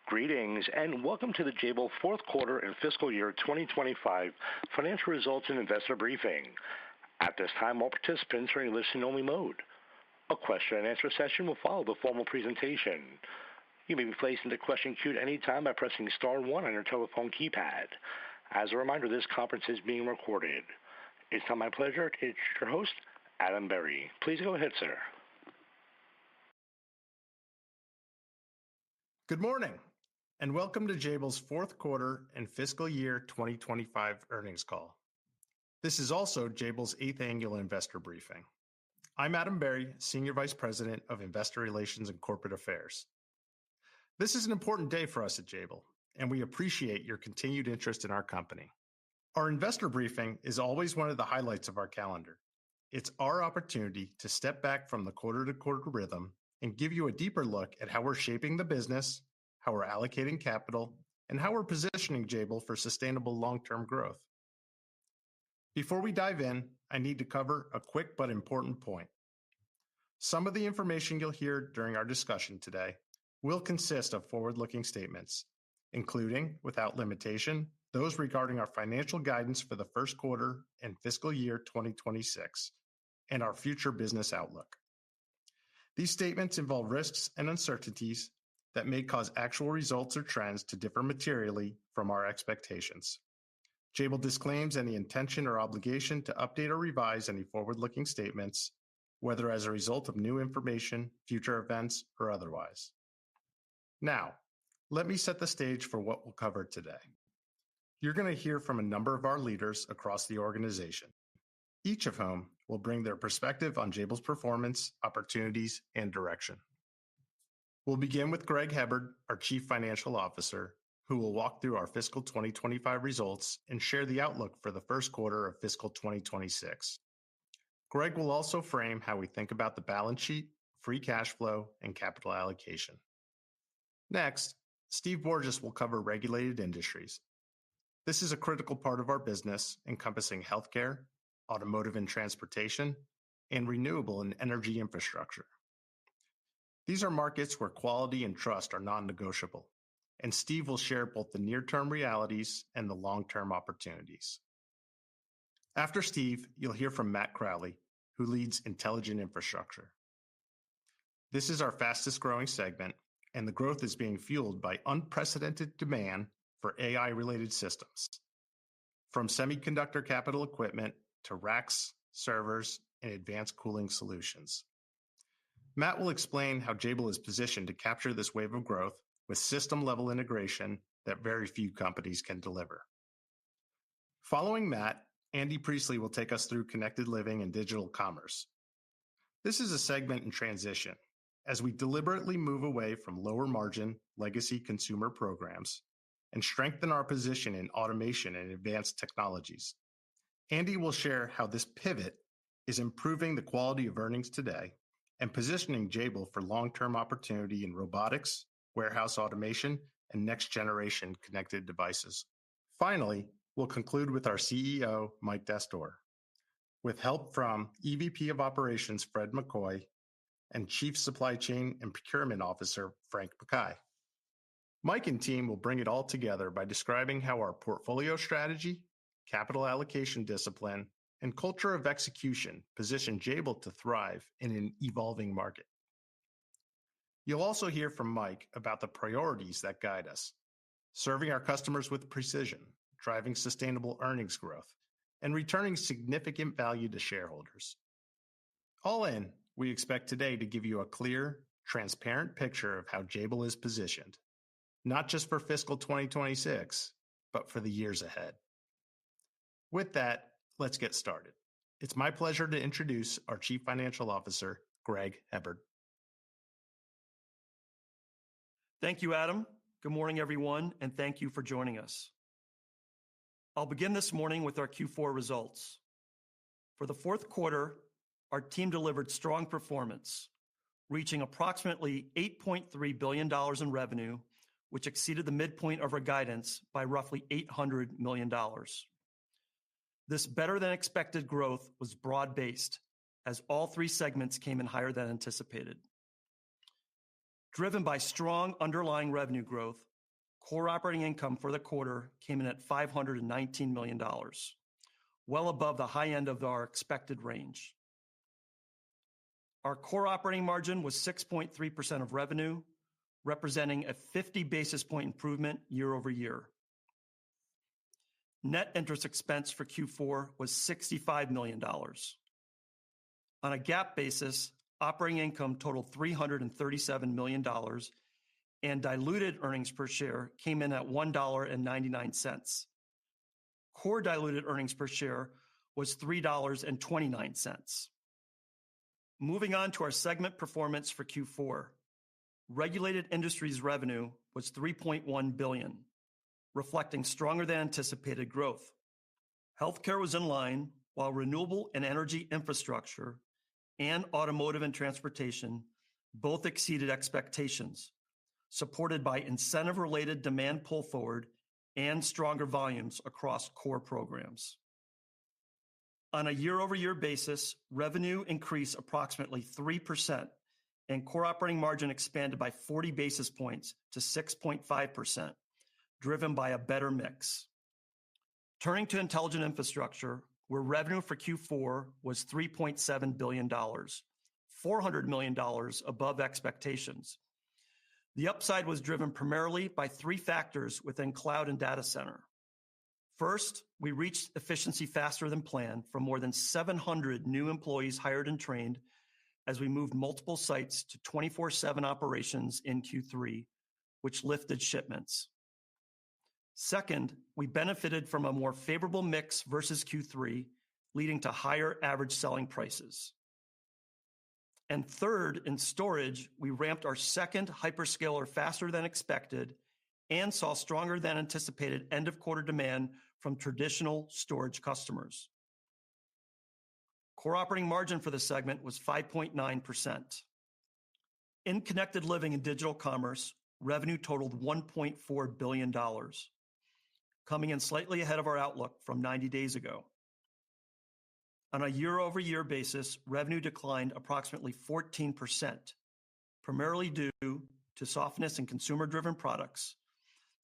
Greetings and welcome to the Jabil fourth quarter and fiscal year 2025 financial results and investor briefing. At this time, all participants are in listen-only mode. A question-and-answer session will follow the formal presentation. You may be placed into question queue at any time by pressing star one on your telephone keypad. As a reminder, this conference is being recorded. It's now my pleasure to introduce your host, Adam Berry. Please go ahead, sir. Good morning, and welcome to Jabil's fourth quarter and fiscal year 2025 earnings call. This is also Jabil's 8th annual investor briefing. I'm Adam Berry, Senior Vice President of Investor Relations and Corporate Affairs. This is an important day for us at Jabil, and we appreciate your continued interest in our company. Our investor briefing is always one of the highlights of our calendar. It's our opportunity to step back from the quarter-to-quarter rhythm and give you a deeper look at how we're shaping the business, how we're allocating capital, and how we're positioning Jabil for sustainable long-term growth. Before we dive in, I need to cover a quick but important point. Some of the information you'll hear during our discussion today will consist of forward-looking statements, including, without limitation, those regarding our financial guidance for the first quarter and fiscal year 2026, and our future business outlook. These statements involve risks and uncertainties that may cause actual results or trends to differ materially from our expectations. Jabil disclaims any intention or obligation to update or revise any forward-looking statements, whether as a result of new information, future events, or otherwise. Now, let me set the stage for what we'll cover today. You're going to hear from a number of our leaders across the organization, each of whom will bring their perspective on Jabil's performance, opportunities, and direction. We'll begin with Greg Hebard, our Chief Financial Officer, who will walk through our fiscal 2025 results and share the outlook for the first quarter of fiscal 2026. Greg will also frame how we think about the balance sheet, free cash flow, and capital allocation. Next, Steve Borges will cover regulated industries. This is a critical part of our business, encompassing healthcare, automotive and transportation, and renewable and energy infrastructure. These are markets where quality and trust are non-negotiable, and Steve will share both the near-term realities and the long-term opportunities. After Steve, you'll hear from Matt Crowley, who leads Intelligent Infrastructure. This is our fastest-growing segment, and the growth is being fueled by unprecedented demand for AI-related systems, from semiconductor capital equipment to racks, servers, and advanced cooling solutions. Matt will explain how Jabil is positioned to capture this wave of growth with system-level integration that very few companies can deliver. Following Matt, Andy Priestley will take us through connected living and digital commerce. This is a segment in transition as we deliberately move away from lower-margin legacy consumer programs and strengthen our position in automation and advanced technologies. Andy will share how this pivot is improving the quality of earnings today and positioning Jabil for long-term opportunity in robotics, warehouse automation, and next-generation connected devices. Finally, we'll conclude with our CEO, Mike Dastoor, with help from EVP of Operations, Fred McCoy, and Chief Supply Chain and Procurement Officer, Frank Mackay. Mike and team will bring it all together by describing how our portfolio strategy, capital allocation discipline, and culture of execution position Jabil to thrive in an evolving market. You'll also hear from Mike about the priorities that guide us, serving our customers with precision, driving sustainable earnings growth, and returning significant value to shareholders. All in, we expect today to give you a clear, transparent picture of how Jabil is positioned, not just for fiscal 2026, but for the years ahead. With that, let's get started. It's my pleasure to introduce our Chief Financial Officer, Greg Hebard. Thank you, Adam. Good morning, everyone, and thank you for joining us. I'll begin this morning with our Q4 results. For the fourth quarter, our team delivered strong performance, reaching approximately $8.3 billion in revenue, which exceeded the midpoint of our guidance by roughly $800 million. This better-than-expected growth was broad-based, as all three segments came in higher than anticipated. Driven by strong underlying revenue growth, core operating income for the quarter came in at $519 million, well above the high end of our expected range. Our core operating margin was 6.3% of revenue, representing a 50 basis point improvement year over year. Net interest expense for Q4 was $65 million. On a GAAP basis, operating income totaled $337 million, and diluted earnings per share came in at $1.99. Core diluted earnings per share was $3.29. Moving on to our segment performance for Q4. Regulated Industries revenue was $3.1 billion, reflecting stronger than anticipated growth. Healthcare was in line, while renewable and energy infrastructure and automotive and transportation both exceeded expectations, supported by incentive-related demand pull forward and stronger volumes across core programs. On a year-over-year basis, revenue increased approximately 3%, and core operating margin expanded by 40 basis points to 6.5%, driven by a better mix. Turning to Intelligent Infrastructure, where revenue for Q4 was $3.7 billion, $400 million above expectations. The upside was driven primarily by three factors within cloud and data center. First, we reached efficiency faster than planned from more than 700 new employees hired and trained as we moved multiple sites to 24/7 operations in Q3, which lifted shipments. Second, we benefited from a more favorable mix versus Q3, leading to higher average selling prices. And third, in storage, we ramped our second hyperscaler faster than expected and saw stronger than anticipated end-of-quarter demand from traditional storage customers. Core operating margin for the segment was 5.9%. In Connected Living and Digital Commerce, revenue totaled $1.4 billion, coming in slightly ahead of our outlook from 90 days ago. On a year-over-year basis, revenue declined approximately 14%, primarily due to softness in consumer-driven products.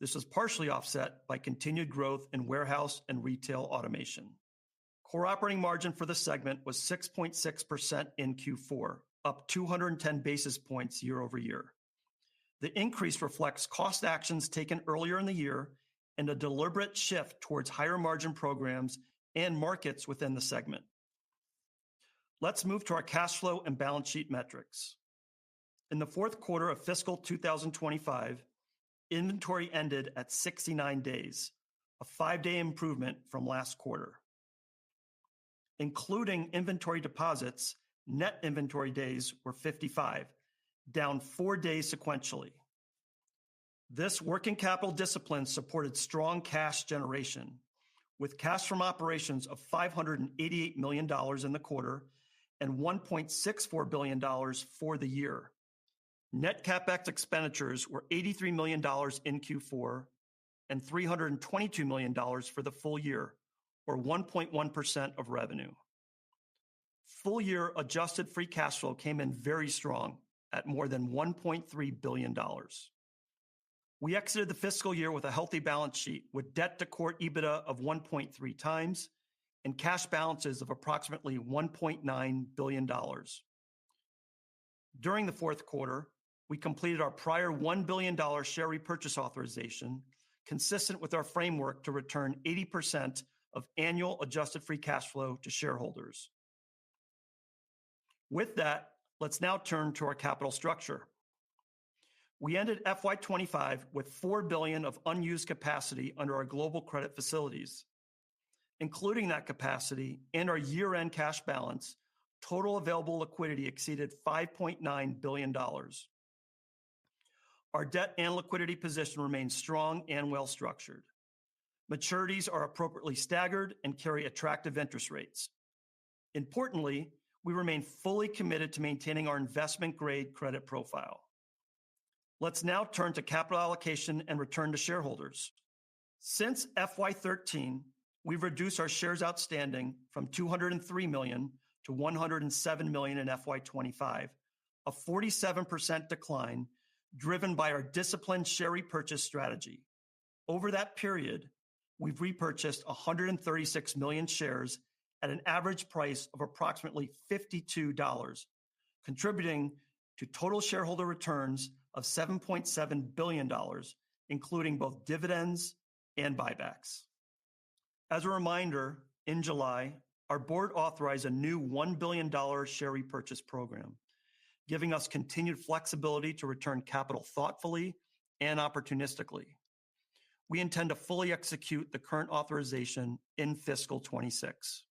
This was partially offset by continued growth in warehouse and retail automation. Core operating margin for the segment was 6.6% in Q4, up 210 basis points year over year. The increase reflects cost actions taken earlier in the year and a deliberate shift towards higher margin programs and markets within the segment. Let's move to our cash flow and balance sheet metrics. In the fourth quarter of fiscal 2025, inventory ended at 69 days, a 5-day improvement from last quarter. Including inventory deposits, net inventory days were 55, down 4 days sequentially. This working capital discipline supported strong cash generation, with cash from operations of $588 million in the quarter and $1.64 billion for the year. Net CapEx expenditures were $83 million in Q4 and $322 million for the full year, or 1.1% of revenue. Full year adjusted free cash flow came in very strong at more than $1.3 billion. We exited the fiscal year with a healthy balance sheet with debt to core EBITDA of 1.3 times and cash balances of approximately $1.9 billion. During the fourth quarter, we completed our prior $1 billion share repurchase authorization, consistent with our framework to return 80% of annual adjusted free cash flow to shareholders. With that, let's now turn to our capital structure. We ended FY25 with $4 billion of unused capacity under our global credit facilities. Including that capacity and our year-end cash balance, total available liquidity exceeded $5.9 billion. Our debt and liquidity position remains strong and well-structured. Maturities are appropriately staggered and carry attractive interest rates. Importantly, we remain fully committed to maintaining our investment-grade credit profile. Let's now turn to capital allocation and return to shareholders. Since FY13, we've reduced our shares outstanding from 203 million to 107 million in FY25, a 47% decline driven by our disciplined share repurchase strategy. over that period, we've repurchased 136 million shares at an average price of approximately $52, contributing to total shareholder returns of $7.7 billion, including both dividends and buybacks. As a reminder, in July, our board authorized a new $1 billion share repurchase program, giving us continued flexibility to return capital thoughtfully and opportunistically. We intend to fully execute the current authorization in fiscal 26.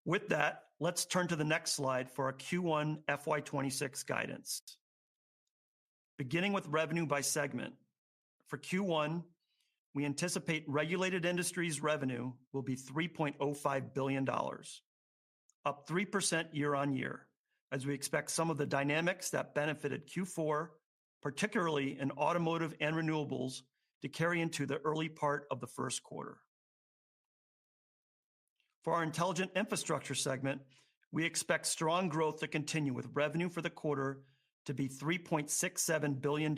With that, let's turn to the next slide for our Q1 FY26 guidance. Beginning with revenue by segment. For Q1, we anticipate regulated industries revenue will be $3.05 billion, up 3% year on year, as we expect some of the dynamics that benefited Q4, particularly in automotive and renewables, to carry into the early part of the first quarter. For our intelligent infrastructure segment, we expect strong growth to continue with revenue for the quarter to be $3.67 billion,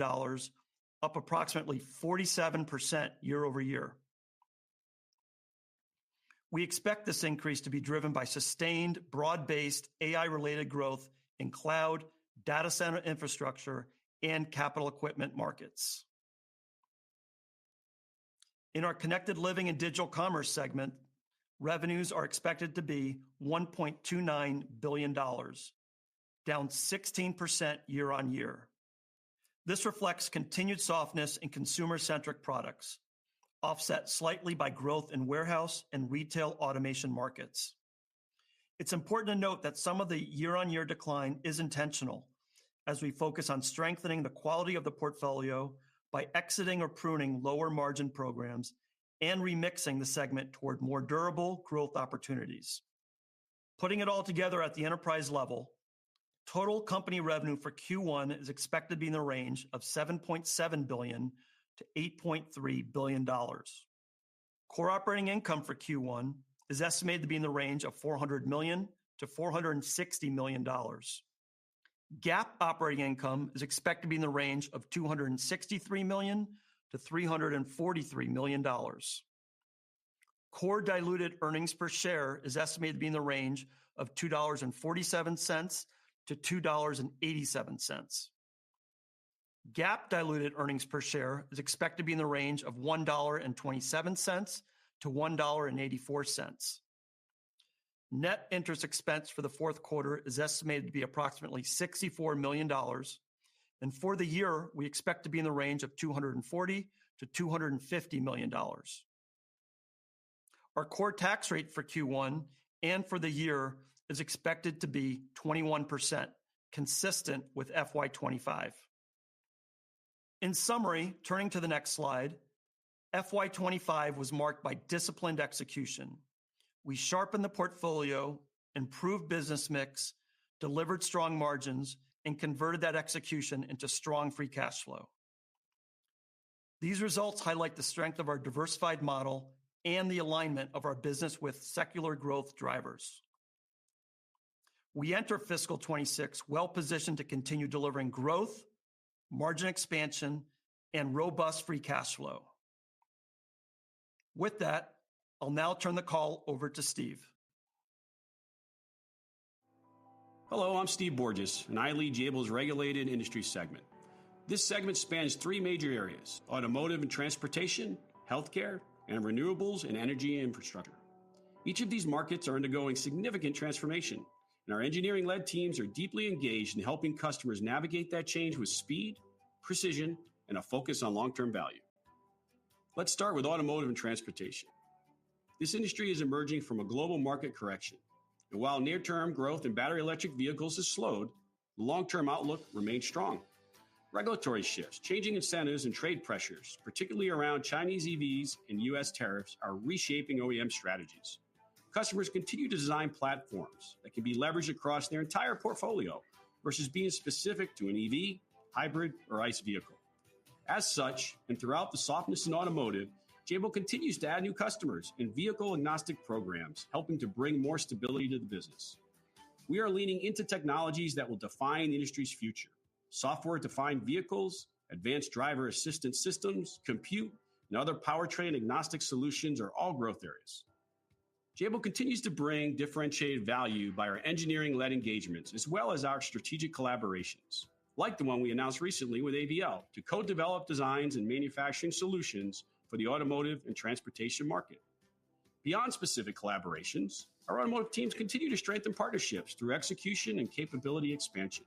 up approximately 47% year over year. We expect this increase to be driven by sustained, broad-based AI-related growth in cloud, data center infrastructure, and capital equipment markets. In our connected living and digital commerce segment, revenues are expected to be $1.29 billion, down 16% year on year. This reflects continued softness in consumer-centric products, offset slightly by growth in warehouse and retail automation markets. It's important to note that some of the year-on-year decline is intentional, as we focus on strengthening the quality of the portfolio by exiting or pruning lower-margin programs and remixing the segment toward more durable growth opportunities. Putting it all together at the enterprise level, total company revenue for Q1 is expected to be in the range of $7.7 billion to $8.3 billion. Core operating income for Q1 is estimated to be in the range of $400 million to $460 million. GAAP operating income is expected to be in the range of $263 million to $343 million. Core diluted earnings per share is estimated to be in the range of $2.47 to $2.87. GAAP diluted earnings per share is expected to be in the range of $1.27 to $1.84. Net interest expense for the fourth quarter is estimated to be approximately $64 million, and for the year, we expect to be in the range of $240 to $250 million. Our core tax rate for Q1 and for the year is expected to be 21%, consistent with FY25. In summary, turning to the next slide, FY25 was marked by disciplined execution. We sharpened the portfolio, improved business mix, delivered strong margins, and converted that execution into strong free cash flow. These results highlight the strength of our diversified model and the alignment of our business with secular growth drivers. We enter fiscal 26 well-positioned to continue delivering growth, margin expansion, and robust free cash flow. With that, I'll now turn the call over to Steve. Hello, I'm Steve Borges, and I lead Jabil's regulated industry segment. This segment spans three major areas: automotive and transportation, healthcare, and renewables and energy infrastructure. Each of these markets are undergoing significant transformation, and our engineering-led teams are deeply engaged in helping customers navigate that change with speed, precision, and a focus on long-term value. Let's start with automotive and transportation. This industry is emerging from a global market correction, and while near-term growth in battery electric vehicles has slowed, the long-term outlook remains strong. Regulatory shifts, changing incentives, and trade pressures, particularly around Chinese EVs and U.S. tariffs, are reshaping OEM strategies. Customers continue to design platforms that can be leveraged across their entire portfolio versus being specific to an EV, hybrid, or ICE vehicle. As such, and throughout the softness in automotive, Jabil continues to add new customers and vehicle-agnostic programs, helping to bring more stability to the business. We are leaning into technologies that will define the industry's future: software-defined vehicles, advanced driver assistance systems, compute, and other powertrain agnostic solutions are all growth areas. Jabil continues to bring differentiated value by our engineering-led engagements as well as our strategic collaborations, like the one we announced recently with ABL to co-develop designs and manufacturing solutions for the automotive and transportation market. Beyond specific collaborations, our automotive teams continue to strengthen partnerships through execution and capability expansion.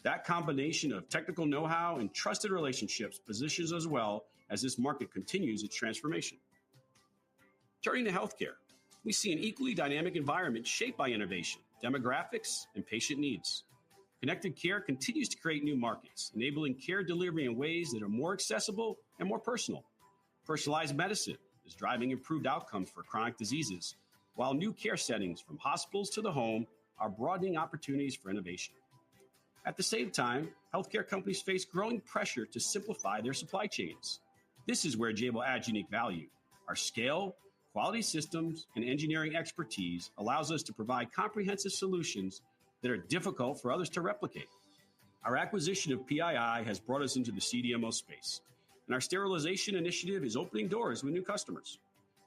That combination of technical know-how and trusted relationships positions us well as this market continues its transformation. Turning to healthcare, we see an equally dynamic environment shaped by innovation, demographics, and patient needs. Connected care continues to create new markets, enabling care delivery in ways that are more accessible and more personal. Personalized medicine is driving improved outcomes for chronic diseases, while new care settings from hospitals to the home are broadening opportunities for innovation. At the same time, healthcare companies face growing pressure to simplify their supply chains. This is where Jabil adds unique value. Our scale, quality systems, and engineering expertise allows us to provide comprehensive solutions that are difficult for others to replicate. Our acquisition of PII has brought us into the CDMO space, and our sterilization initiative is opening doors with new customers.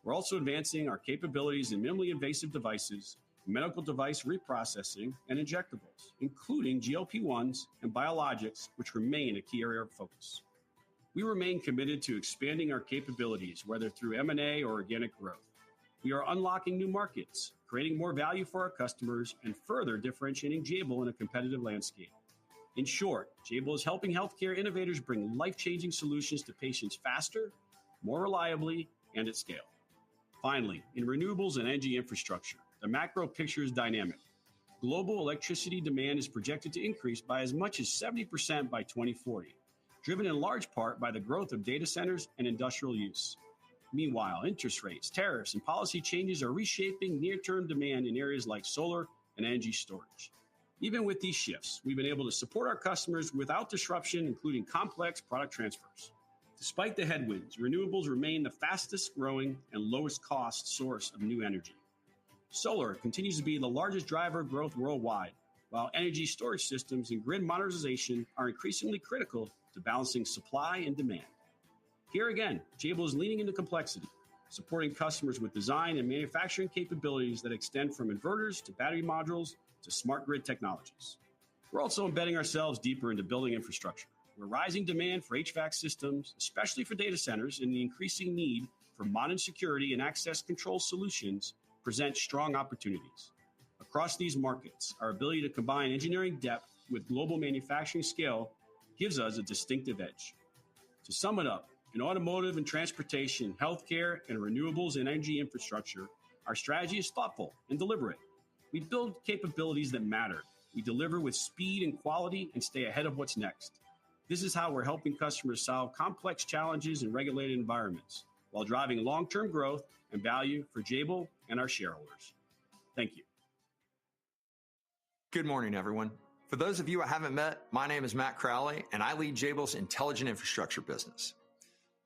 We're also advancing our capabilities in minimally invasive devices, medical device reprocessing, and injectables, including GLP-1s and biologics, which remain a key area of focus. We remain committed to expanding our capabilities, whether through M&A or organic growth. We are unlocking new markets, creating more value for our customers, and further differentiating Jabil in a competitive landscape. In short, Jabil is helping healthcare innovators bring life-changing solutions to patients faster, more reliably, and at scale. Finally, in renewables and energy infrastructure, the macro picture is dynamic. Global electricity demand is projected to increase by as much as 70% by 2040, driven in large part by the growth of data centers and industrial use. Meanwhile, interest rates, tariffs, and policy changes are reshaping near-term demand in areas like solar and energy storage. Even with these shifts, we've been able to support our customers without disruption, including complex product transfers. Despite the headwinds, renewables remain the fastest growing and lowest cost source of new energy. Solar continues to be the largest driver of growth worldwide, while energy storage systems and grid modernization are increasingly critical to balancing supply and demand. Here again, Jabil is leaning into complexity, supporting customers with design and manufacturing capabilities that extend from inverters to battery modules to smart grid technologies. We're also embedding ourselves deeper into building infrastructure, where rising demand for HVAC systems, especially for data centers, and the increasing need for modern security and access control solutions present strong opportunities. Across these markets, our ability to combine engineering depth with global manufacturing scale gives us a distinctive edge. To sum it up, in automotive and transportation, healthcare, and renewables and energy infrastructure, our strategy is thoughtful and deliberate. We build capabilities that matter. We deliver with speed and quality and stay ahead of what's next. This is how we're helping customers solve complex challenges in regulated environments while driving long-term growth and value for Jabil and our shareholders. Thank you. Good morning, everyone. For those of you I haven't met, my name is Matt Crowley, and I lead Jabil's intelligent infrastructure business.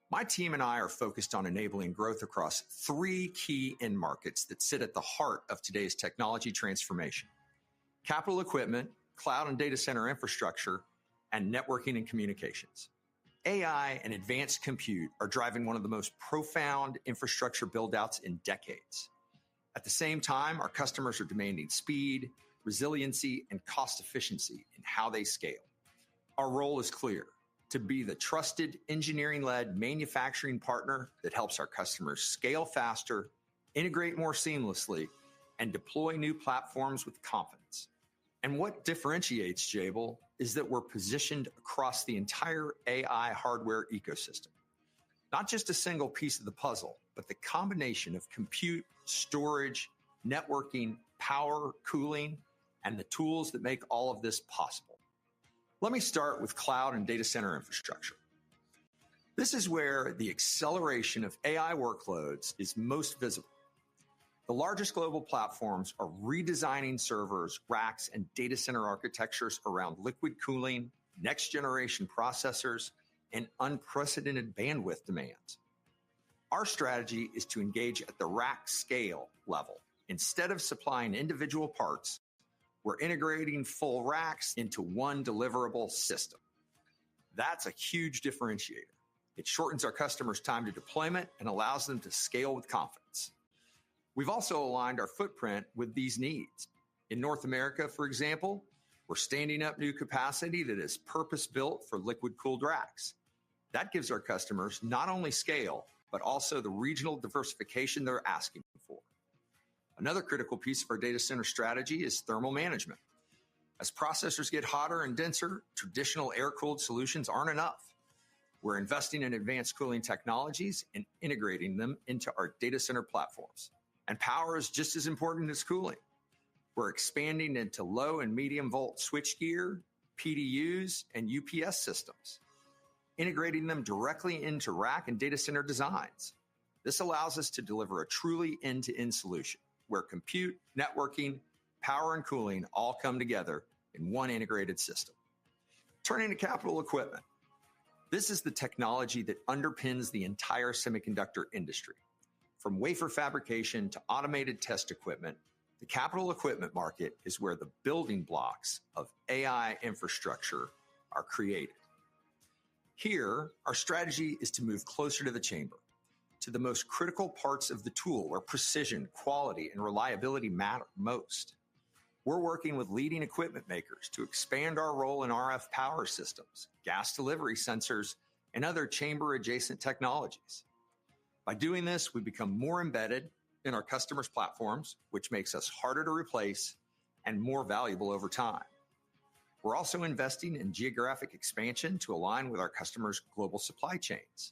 My team and I are focused on enabling growth across three key end markets that sit at the heart of today's technology transformation: capital equipment, cloud and data center infrastructure, and networking and communications. AI and advanced compute are driving one of the most profound infrastructure build-outs in decades. At the same time, our customers are demanding speed, resiliency, and cost efficiency in how they scale. Our role is clear: to be the trusted engineering-led manufacturing partner that helps our customers scale faster, integrate more seamlessly, and deploy new platforms with confidence. And what differentiates Jabil is that we're positioned across the entire AI hardware ecosystem. Not just a single piece of the puzzle, but the combination of compute, storage, networking, power, cooling, and the tools that make all of this possible. Let me start with cloud and data center infrastructure. This is where the acceleration of AI workloads is most visible. The largest global platforms are redesigning servers, racks, and data center architectures around liquid cooling, next-generation processors, and unprecedented bandwidth demands. Our strategy is to engage at the rack scale level. Instead of supplying individual parts, we're integrating full racks into one deliverable system. That's a huge differentiator. It shortens our customers' time to deployment and allows them to scale with confidence. We've also aligned our footprint with these needs. In North America, for example, we're standing up new capacity that is purpose-built for liquid-cooled racks. That gives our customers not only scale, but also the regional diversification they're asking for. Another critical piece of our data center strategy is thermal management. As processors get hotter and denser, traditional air-cooled solutions aren't enough. We're investing in advanced cooling technologies and integrating them into our data center platforms. And power is just as important as cooling. We're expanding into low and medium volt switchgear, PDUs, and UPS systems, integrating them directly into rack and data center designs. This allows us to deliver a truly end-to-end solution where compute, networking, power, and cooling all come together in one integrated system. Turning to capital equipment. This is the technology that underpins the entire semiconductor industry. From wafer fabrication to automated test equipment, the capital equipment market is where the building blocks of AI infrastructure are created. Here, our strategy is to move closer to the chamber, to the most critical parts of the tool where precision, quality, and reliability matter most. We're working with leading equipment makers to expand our role in RF power systems, gas delivery sensors, and other chamber-adjacent technologies. By doing this, we become more embedded in our customers' platforms, which makes us harder to replace and more valuable over time. We're also investing in geographic expansion to align with our customers' global supply chains.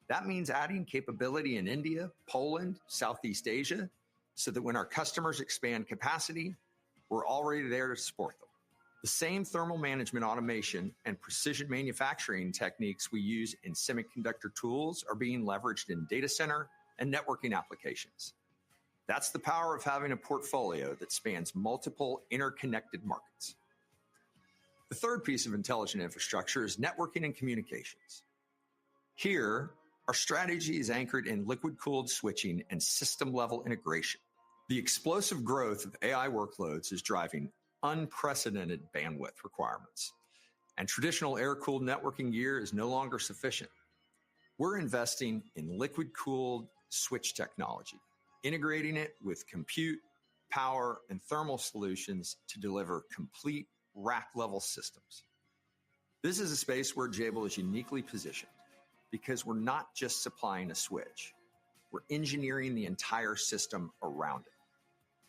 That means adding capability in India, Poland, Southeast Asia, so that when our customers expand capacity, we're already there to support them. The same thermal management automation and precision manufacturing techniques we use in semiconductor tools are being leveraged in data center and networking applications. That's the power of having a portfolio that spans multiple interconnected markets. The third piece of intelligent infrastructure is networking and communications. Here, our strategy is anchored in liquid-cooled switching and system-level integration. The explosive growth of AI workloads is driving unprecedented bandwidth requirements, and traditional air-cooled networking gear is no longer sufficient. We're investing in liquid-cooled switch technology, integrating it with compute, power, and thermal solutions to deliver complete rack-level systems. This is a space where Jabil is uniquely positioned because we're not just supplying a switch, we're engineering the entire system around it.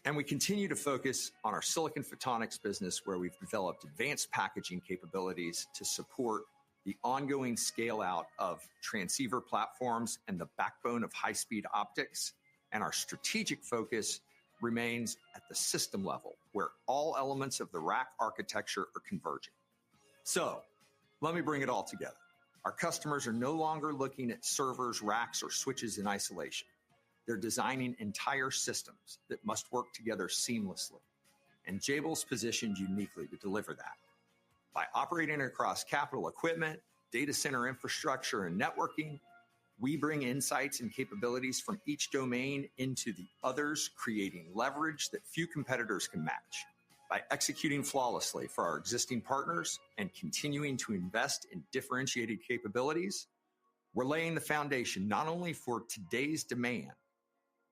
And we continue to focus on our silicon photonics business, where we've developed advanced packaging capabilities to support the ongoing scale out of transceiver platforms and the backbone of high-speed optics. And our strategic focus remains at the system level, where all elements of the rack architecture are converging. So let me bring it all together. Our customers are no longer looking at servers, racks, or switches in isolation. They're designing entire systems that must work together seamlessly. And Jabil's positioned uniquely to deliver that. By operating across capital equipment, data center infrastructure, and networking, we bring insights and capabilities from each domain into the others, creating leverage that few competitors can match. By executing flawlessly for our existing partners and continuing to invest in differentiated capabilities, we're laying the foundation not only for today's demand,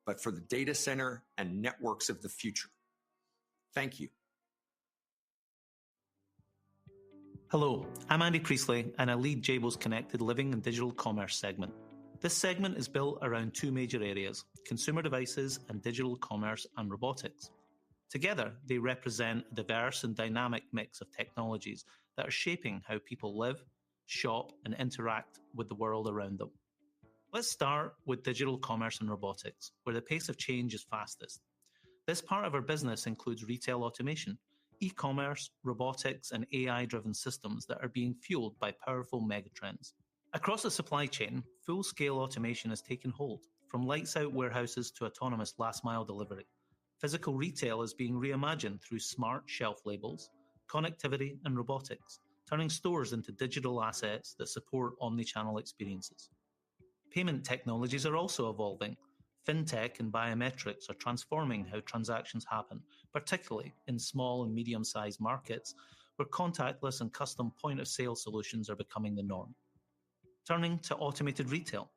but for the data center and networks of the future. Thank you. Hello, I'm Andy Priestley, and I lead Jabil's Connected Living and Digital Commerce segment. This segment is built around two major areas: consumer devices and digital commerce and robotics. Together, they represent a diverse and dynamic mix of technologies that are shaping how people live, shop, and interact with the world around them. Let's start with digital commerce and robotics, where the pace of change is fastest. This part of our business includes retail automation, e-commerce, robotics, and AI-driven systems that are being fueled by powerful megatrends. Across the supply chain, full-scale automation has taken hold, from lights-out warehouses to autonomous last-mile delivery. Physical retail is being reimagined through smart shelf labels, connectivity, and robotics, turning stores into digital assets that support omni-channel experiences. Payment technologies are also evolving. Fintech and biometrics are transforming how transactions happen, particularly in small and medium-sized markets where contactless and custom point-of-sale solutions are becoming the norm. Turning to automated retail.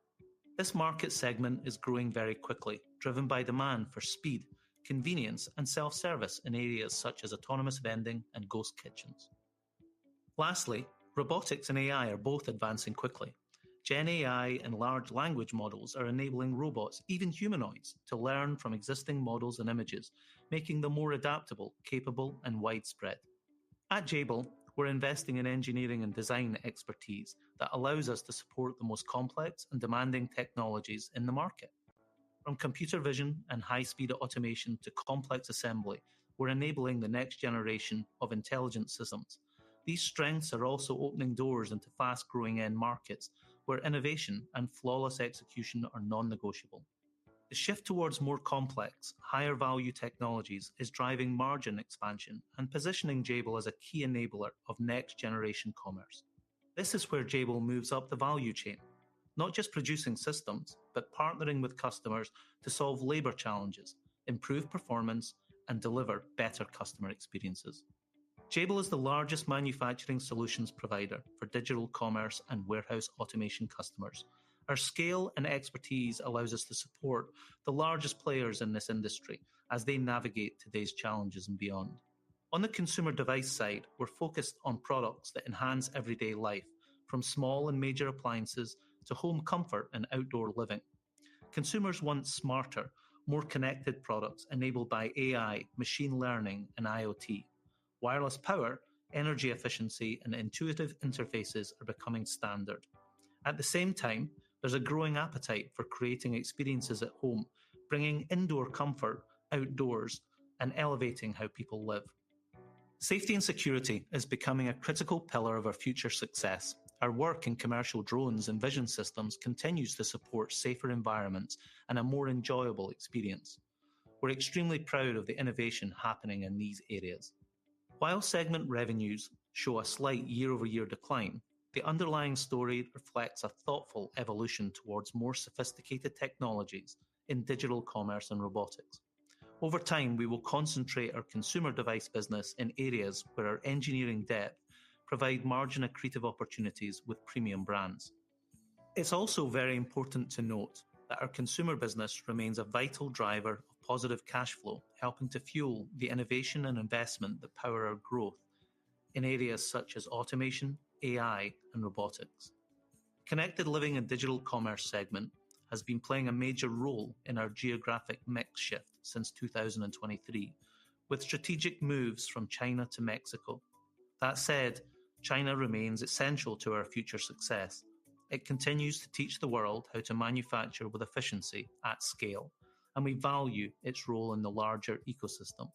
This market segment is growing very quickly, driven by demand for speed, convenience, and self-service in areas such as autonomous vending and ghost kitchens. Lastly, robotics and AI are both advancing quickly. Gen AI and large language models are enabling robots, even humanoids, to learn from existing models and images, making them more adaptable, capable, and widespread. At Jabil, we're investing in engineering and design expertise that allows us to support the most complex and demanding technologies in the market. From computer vision and high-speed automation to complex assembly, we're enabling the next generation of intelligent systems. These strengths are also opening doors into fast-growing end markets where innovation and flawless execution are non-negotiable. The shift towards more complex, higher-value technologies is driving margin expansion and positioning Jabil as a key enabler of next-generation commerce. This is where Jabil moves up the value chain, not just producing systems, but partnering with customers to solve labor challenges, improve performance, and deliver better customer experiences. Jabil is the largest manufacturing solutions provider for digital commerce and warehouse automation customers. Our scale and expertise allows us to support the largest players in this industry as they navigate today's challenges and beyond. On the consumer device side, we're focused on products that enhance everyday life, from small and major appliances to home comfort and outdoor living. Consumers want smarter, more connected products enabled by AI, machine learning, and IoT. Wireless power, energy efficiency, and intuitive interfaces are becoming standard. At the same time, there's a growing appetite for creating experiences at home, bringing indoor comfort outdoors and elevating how people live. Safety and security is becoming a critical pillar of our future success. Our work in commercial drones and vision systems continues to support safer environments and a more enjoyable experience. We're extremely proud of the innovation happening in these areas. While segment revenues show a slight year-over-year decline, the underlying story reflects a thoughtful evolution towards more sophisticated technologies in digital commerce and robotics. Over time, we will concentrate our consumer device business in areas where our engineering depth provide margin accretive opportunities with premium brands. It's also very important to note that our consumer business remains a vital driver of positive cash flow, helping to fuel the innovation and investment that power our growth in areas such as automation, AI, and robotics. Connected Living and Digital Commerce segment has been playing a major role in our geographic mix shift since 2023, with strategic moves from China to Mexico. That said, China remains essential to our future success. It continues to teach the world how to manufacture with efficiency at scale, and we value its role in the larger ecosystem.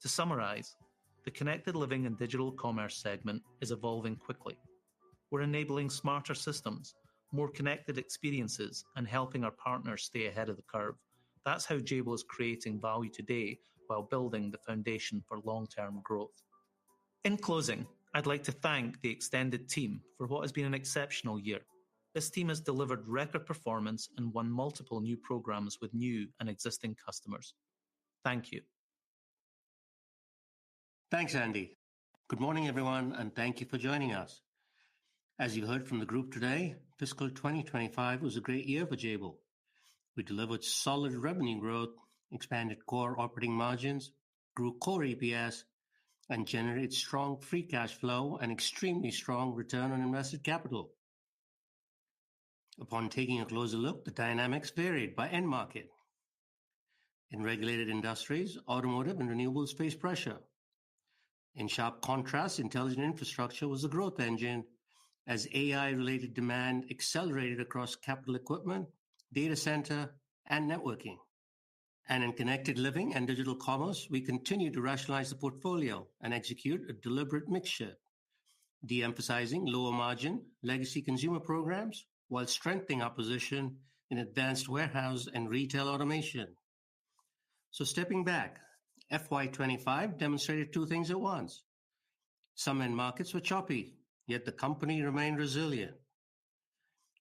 To summarize, the Connected Living and Digital Commerce segment is evolving quickly. We're enabling smarter systems, more connected experiences, and helping our partners stay ahead of the curve. That's how Jabil is creating value today while building the foundation for long-term growth. In closing, I'd like to thank the extended team for what has been an exceptional year. This team has delivered record performance and won multiple new programs with new and existing customers. Thank you. Thanks, Andy. Good morning, everyone, and thank you for joining us. As you heard from the group today, fiscal 2025 was a great year for Jabil. We delivered solid revenue growth, expanded core operating margins, grew core EPS, and generated strong free cash flow and extremely strong return on invested capital. Upon taking a closer look, the dynamics varied by end market. In regulated industries, automotive and renewables faced pressure. In sharp contrast, intelligent infrastructure was the growth engine as AI-related demand accelerated across capital equipment, data center, and networking. And in connected living and digital commerce, we continue to rationalize the portfolio and execute a deliberate mix shift, de-emphasizing lower margin legacy consumer programs while strengthening our position in advanced warehouse and retail automation. So stepping back, FY25 demonstrated two things at once. Some end markets were choppy, yet the company remained resilient.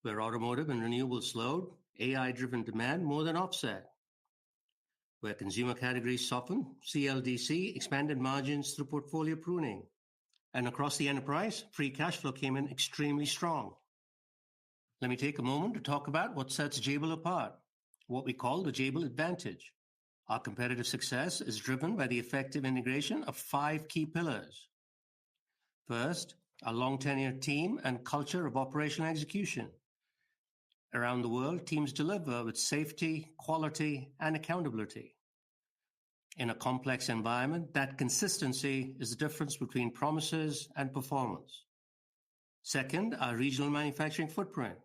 Where automotive and renewables slowed, AI-driven demand more than offset. Where consumer categories softened, CLDC expanded margins through portfolio pruning. And across the enterprise, free cash flow came in extremely strong. Let me take a moment to talk about what sets Jabil apart, what we call the Jabil advantage. Our competitive success is driven by the effective integration of 5 key pillars. First, a long-tenured team and culture of operational execution. Around the world, teams deliver with safety, quality, and accountability. In a complex environment, that consistency is the difference between promises and performance. Second, our regional manufacturing footprint.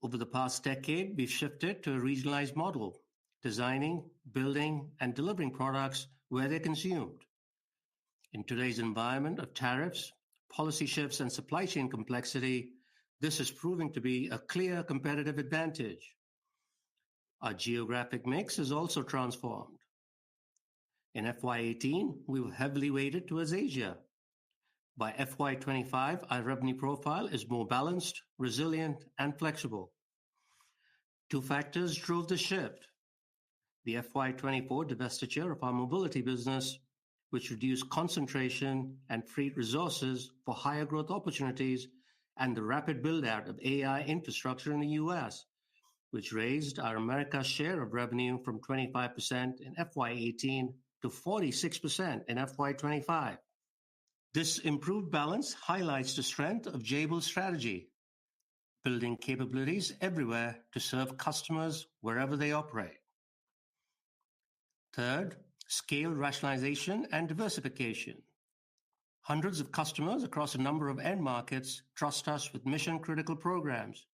Over the past decade, we've shifted to a regionalized model, designing, building, and delivering products where they're consumed. In today's environment of tariffs, policy shifts, and supply chain complexity, this is proving to be a clear competitive advantage. Our geographic mix is also transformed. In FY18, we were heavily weighted towards Asia. By FY25, our revenue profile is more balanced, resilient, and flexible. 2 factors drove the shift. The FY24 divestiture of our mobility business, which reduced concentration and freed resources for higher growth opportunities, and the rapid build-out of AI infrastructure in the US, which raised our Americas share of revenue from 25% in FY18 to 46% in FY25. This improved balance highlights the strength of Jabil's strategy, building capabilities everywhere to serve customers wherever they operate. Third, scale rationalization and diversification. Hundreds of customers across a number of end markets trust us with mission-critical programs.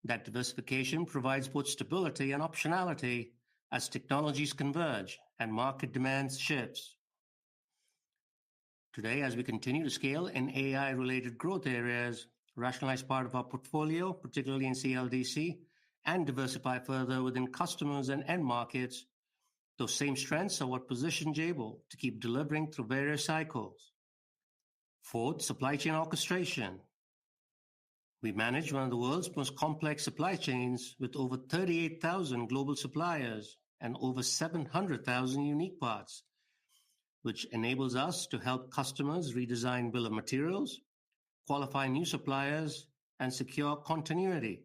That diversification provides both stability and optionality as technologies converge and market demands shifts. Today, as we continue to scale in AI-related growth areas, rationalize part of our portfolio, particularly in CLDC, and diversify further within customers and end markets, those same strengths are what position Jabil to keep delivering through various cycles. Fourth, supply chain orchestration. We manage one of the world's most complex supply chains with over 38,000 global suppliers and over 700,000 unique parts, which enables us to help customers redesign bill of materials, qualify new suppliers, and secure continuity.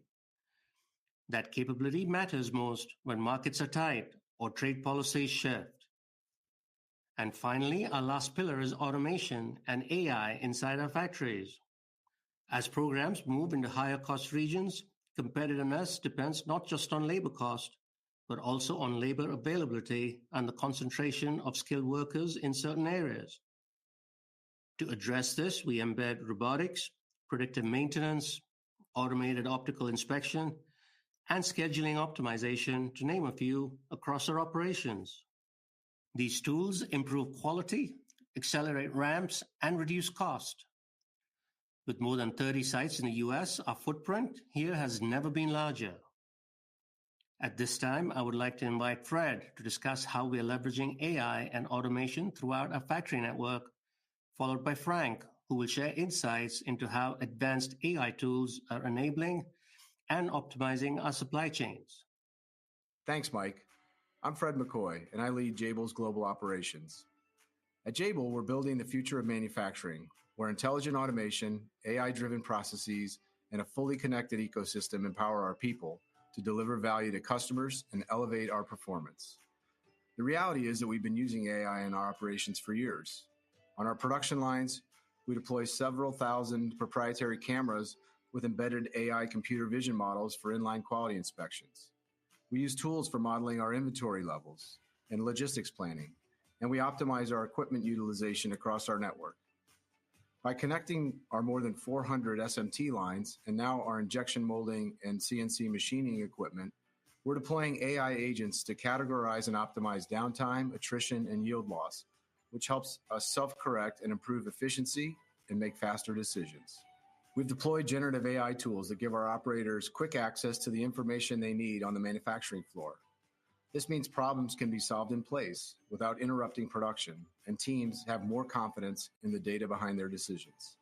That capability matters most when markets are tight or trade policies shift. And finally, our last pillar is automation and AI inside our factories. As programs move into higher cost regions, competitiveness depends not just on labor cost, but also on labor availability and the concentration of skilled workers in certain areas. To address this, we embed robotics, predictive maintenance, automated optical inspection, and scheduling optimization, to name a few, across our operations. These tools improve quality, accelerate ramps, and reduce cost. With more than 30 sites in the US, our footprint here has never been larger. At this time, I would like to invite Fred to discuss how we are leveraging AI and automation throughout our factory network, followed by Frank, who will share insights into how advanced AI tools are enabling and optimizing our supply chains. Thanks, Mike. I'm Fred McCoy, and I lead Jabil's global operations. At Jabil, we're building the future of manufacturing, where intelligent automation, AI-driven processes, and a fully connected ecosystem empower our people to deliver value to customers and elevate our performance. The reality is that we've been using AI in our operations for years. On our production lines, we deploy several thousand proprietary cameras with embedded AI computer vision models for inline quality inspections. We use tools for modeling our inventory levels and logistics planning, and we optimize our equipment utilization across our network. By connecting our more than 400 SMT lines and now our injection molding and CNC machining equipment, we're deploying AI agents to categorize and optimize downtime, attrition, and yield loss, which helps us self-correct and improve efficiency and make faster decisions. We've deployed generative AI tools that give our operators quick access to the information they need on the manufacturing floor. This means problems can be solved in place without interrupting production, and teams have more confidence in the data behind their decisions.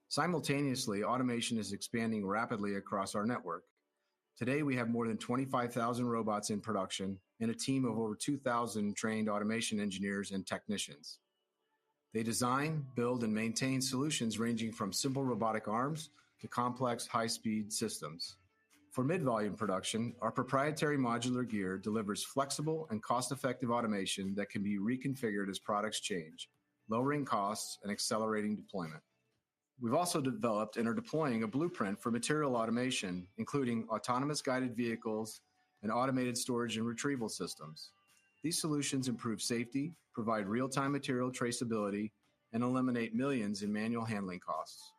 Simultaneously, automation is expanding rapidly across our network. Today, we have more than 25,000 robots in production and a team of over 2,000 trained automation engineers and technicians. They design, build, and maintain solutions ranging from simple robotic arms to complex high-speed systems. For mid-volume production, our proprietary modular gear delivers flexible and cost-effective automation that can be reconfigured as products change, lowering costs and accelerating deployment. We've also developed and are deploying a blueprint for material automation, including autonomous guided vehicles and automated storage and retrieval systems. These solutions improve safety, provide real-time material traceability, and eliminate millions in manual handling costs.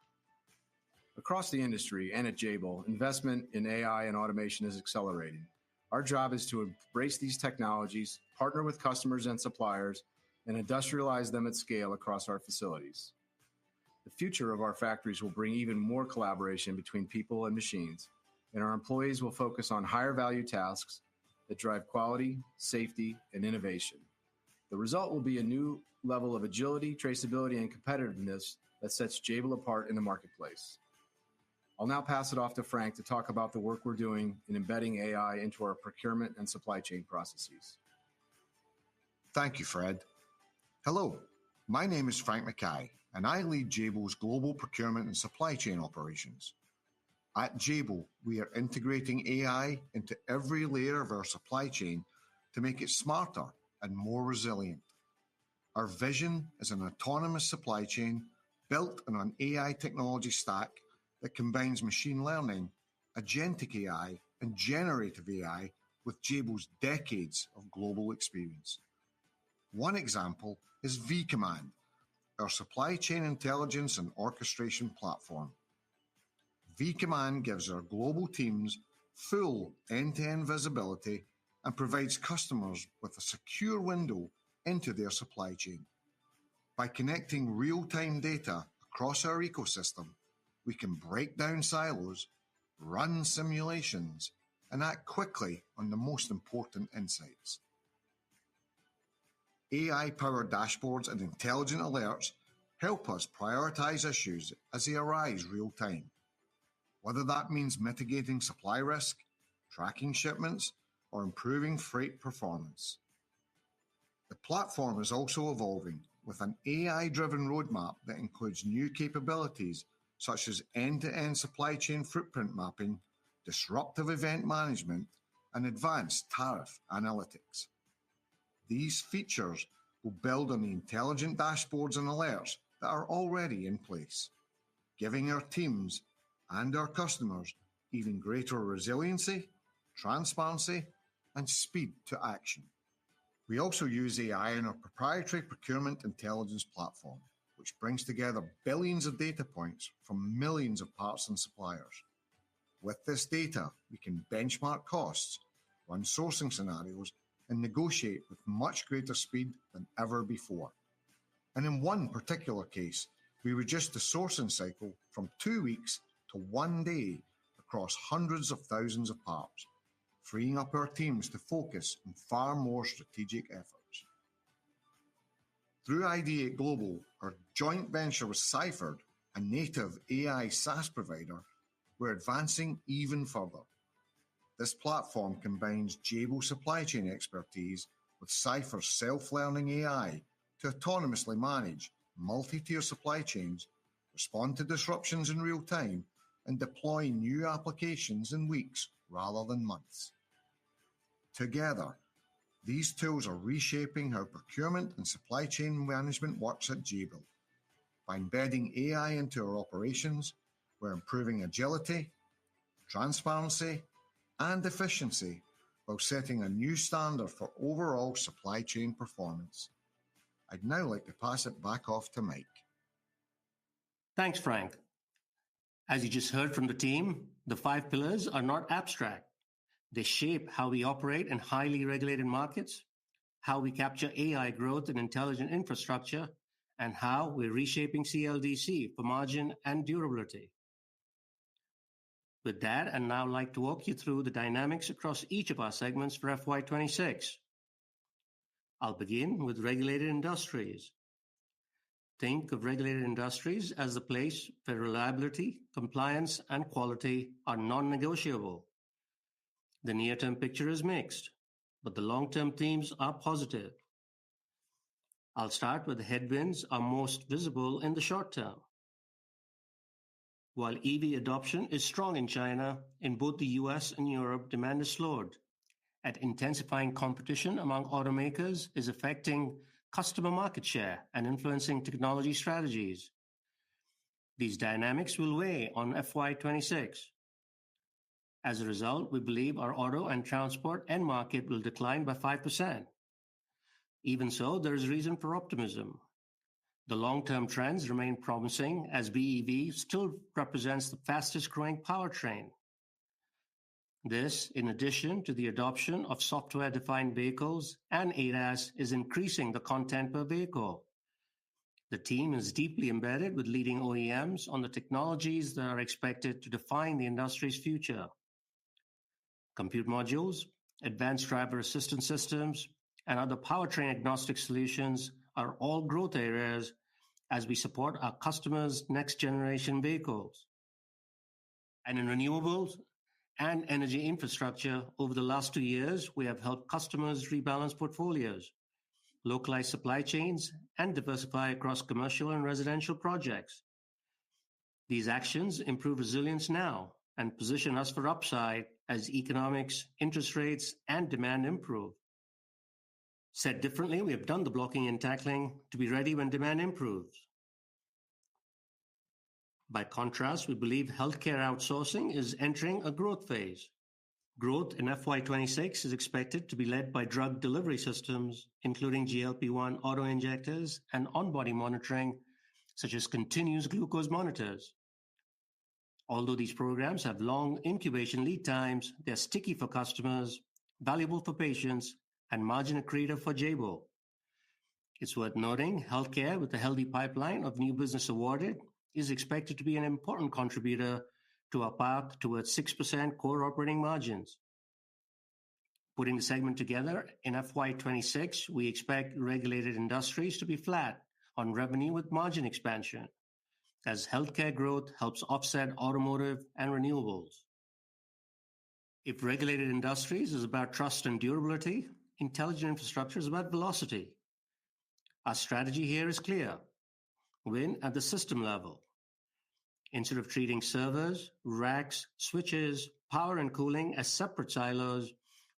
Across the industry and at Jabil, investment in AI and automation is accelerating. Our job is to embrace these technologies, partner with customers and suppliers, and industrialize them at scale across our facilities. The future of our factories will bring even more collaboration between people and machines, and our employees will focus on higher value tasks that drive quality, safety, and innovation. The result will be a new level of agility, traceability, and competitiveness that sets Jabil apart in the marketplace. I'll now pass it off to Frank to talk about the work we're doing in embedding AI into our procurement and supply chain processes. Thank you, Fred. Hello, my name is Frank Mackay, and I lead Jabil's global procurement and supply chain operations. At Jabil, we are integrating AI into every layer of our supply chain to make it smarter and more resilient. Our vision is an autonomous supply chain built on an AI technology stack that combines machine learning, agentic AI, and generative AI with Jabil's decades of global experience. One example is vCommand, our supply chain intelligence and orchestration platform. vCommand gives our global teams full end-to-end visibility and provides customers with a secure window into their supply chain. By connecting real-time data across our ecosystem, we can break down silos, run simulations, and act quickly on the most important insights. AI-powered dashboards and intelligent alerts help us prioritize issues as they arise real-time, whether that means mitigating supply risk, tracking shipments, or improving freight performance. The platform is also evolving with an AI-driven roadmap that includes new capabilities such as end-to-end supply chain footprint mapping, disruptive event management, and advanced tariff analytics. These features will build on the intelligent dashboards and alerts that are already in place, giving our teams and our customers even greater resiliency, transparency, and speed to action. We also use AI in our proprietary procurement intelligence platform, which brings together billions of data points from millions of parts and suppliers. With this data, we can benchmark costs, run sourcing scenarios, and negotiate with much greater speed than ever before. And in one particular case, we reduced the sourcing cycle from 2 weeks to 1 day across hundreds of thousands of parts, freeing up our teams to focus on far more strategic efforts. Through Ideate Global, our joint venture with Cypher, a native AI SaaS provider, we're advancing even further. This platform combines Jabil supply chain expertise with Cypher's self-learning AI to autonomously manage multi-tier supply chains, respond to disruptions in real time, and deploy new applications in weeks rather than months. Together, these tools are reshaping how procurement and supply chain management works at Jabil. By embedding AI into our operations, we're improving agility, transparency, and efficiency while setting a new standard for overall supply chain performance. I'd now like to pass it back off to Mike. Thanks, Frank. As you just heard from the team, the 5 pillars are not abstract. They shape how we operate in highly regulated markets, how we capture AI growth in intelligent infrastructure, and how we're reshaping CLDC for margin and durability. With that, I'd now like to walk you through the dynamics across each of our segments for FY26. I'll begin with regulated industries. Think of regulated industries as the place where reliability, compliance, and quality are non-negotiable. The near-term picture is mixed, but the long-term themes are positive. I'll start with the headwinds are most visible in the short term. While EV adoption is strong in China, in both the US and Europe, demand is slowed, and intensifying competition among automakers is affecting customer market share and influencing technology strategies. These dynamics will weigh on FY26. As a result, we believe our auto and transport end market will decline by 5%. Even so, there is reason for optimism. The long-term trends remain promising as BEV still represents the fastest-growing powertrain. This, in addition to the adoption of software-defined vehicles and ADAS, is increasing the content per vehicle. The team is deeply embedded with leading OEMs on the technologies that are expected to define the industry's future. Compute modules, advanced driver assistance systems, and other powertrain-agnostic solutions are all growth areas as we support our customers' next-generation vehicles. And in renewables and energy infrastructure, over the last 2 years, we have helped customers rebalance portfolios, localize supply chains, and diversify across commercial and residential projects. These actions improve resilience now and position us for upside as economics, interest rates, and demand improve. Said differently, we have done the blocking and tackling to be ready when demand improves. By contrast, we believe healthcare outsourcing is entering a growth phase. Growth in FY26 is expected to be led by drug delivery systems, including GLP-1 auto-injectors and on-body monitoring, such as continuous glucose monitors. Although these programs have long incubation lead times, they're sticky for customers, valuable for patients, and margin accretive for Jabil. It's worth noting, healthcare, with a healthy pipeline of new business awarded, is expected to be an important contributor to our path towards 6% core operating margins. Putting the segment together, in FY26, we expect regulated industries to be flat on revenue with margin expansion, as healthcare growth helps offset automotive and renewables. If regulated industries is about trust and durability, intelligent infrastructure is about velocity. Our strategy here is clear. Win at the system level. Instead of treating servers, racks, switches, power, and cooling as separate silos,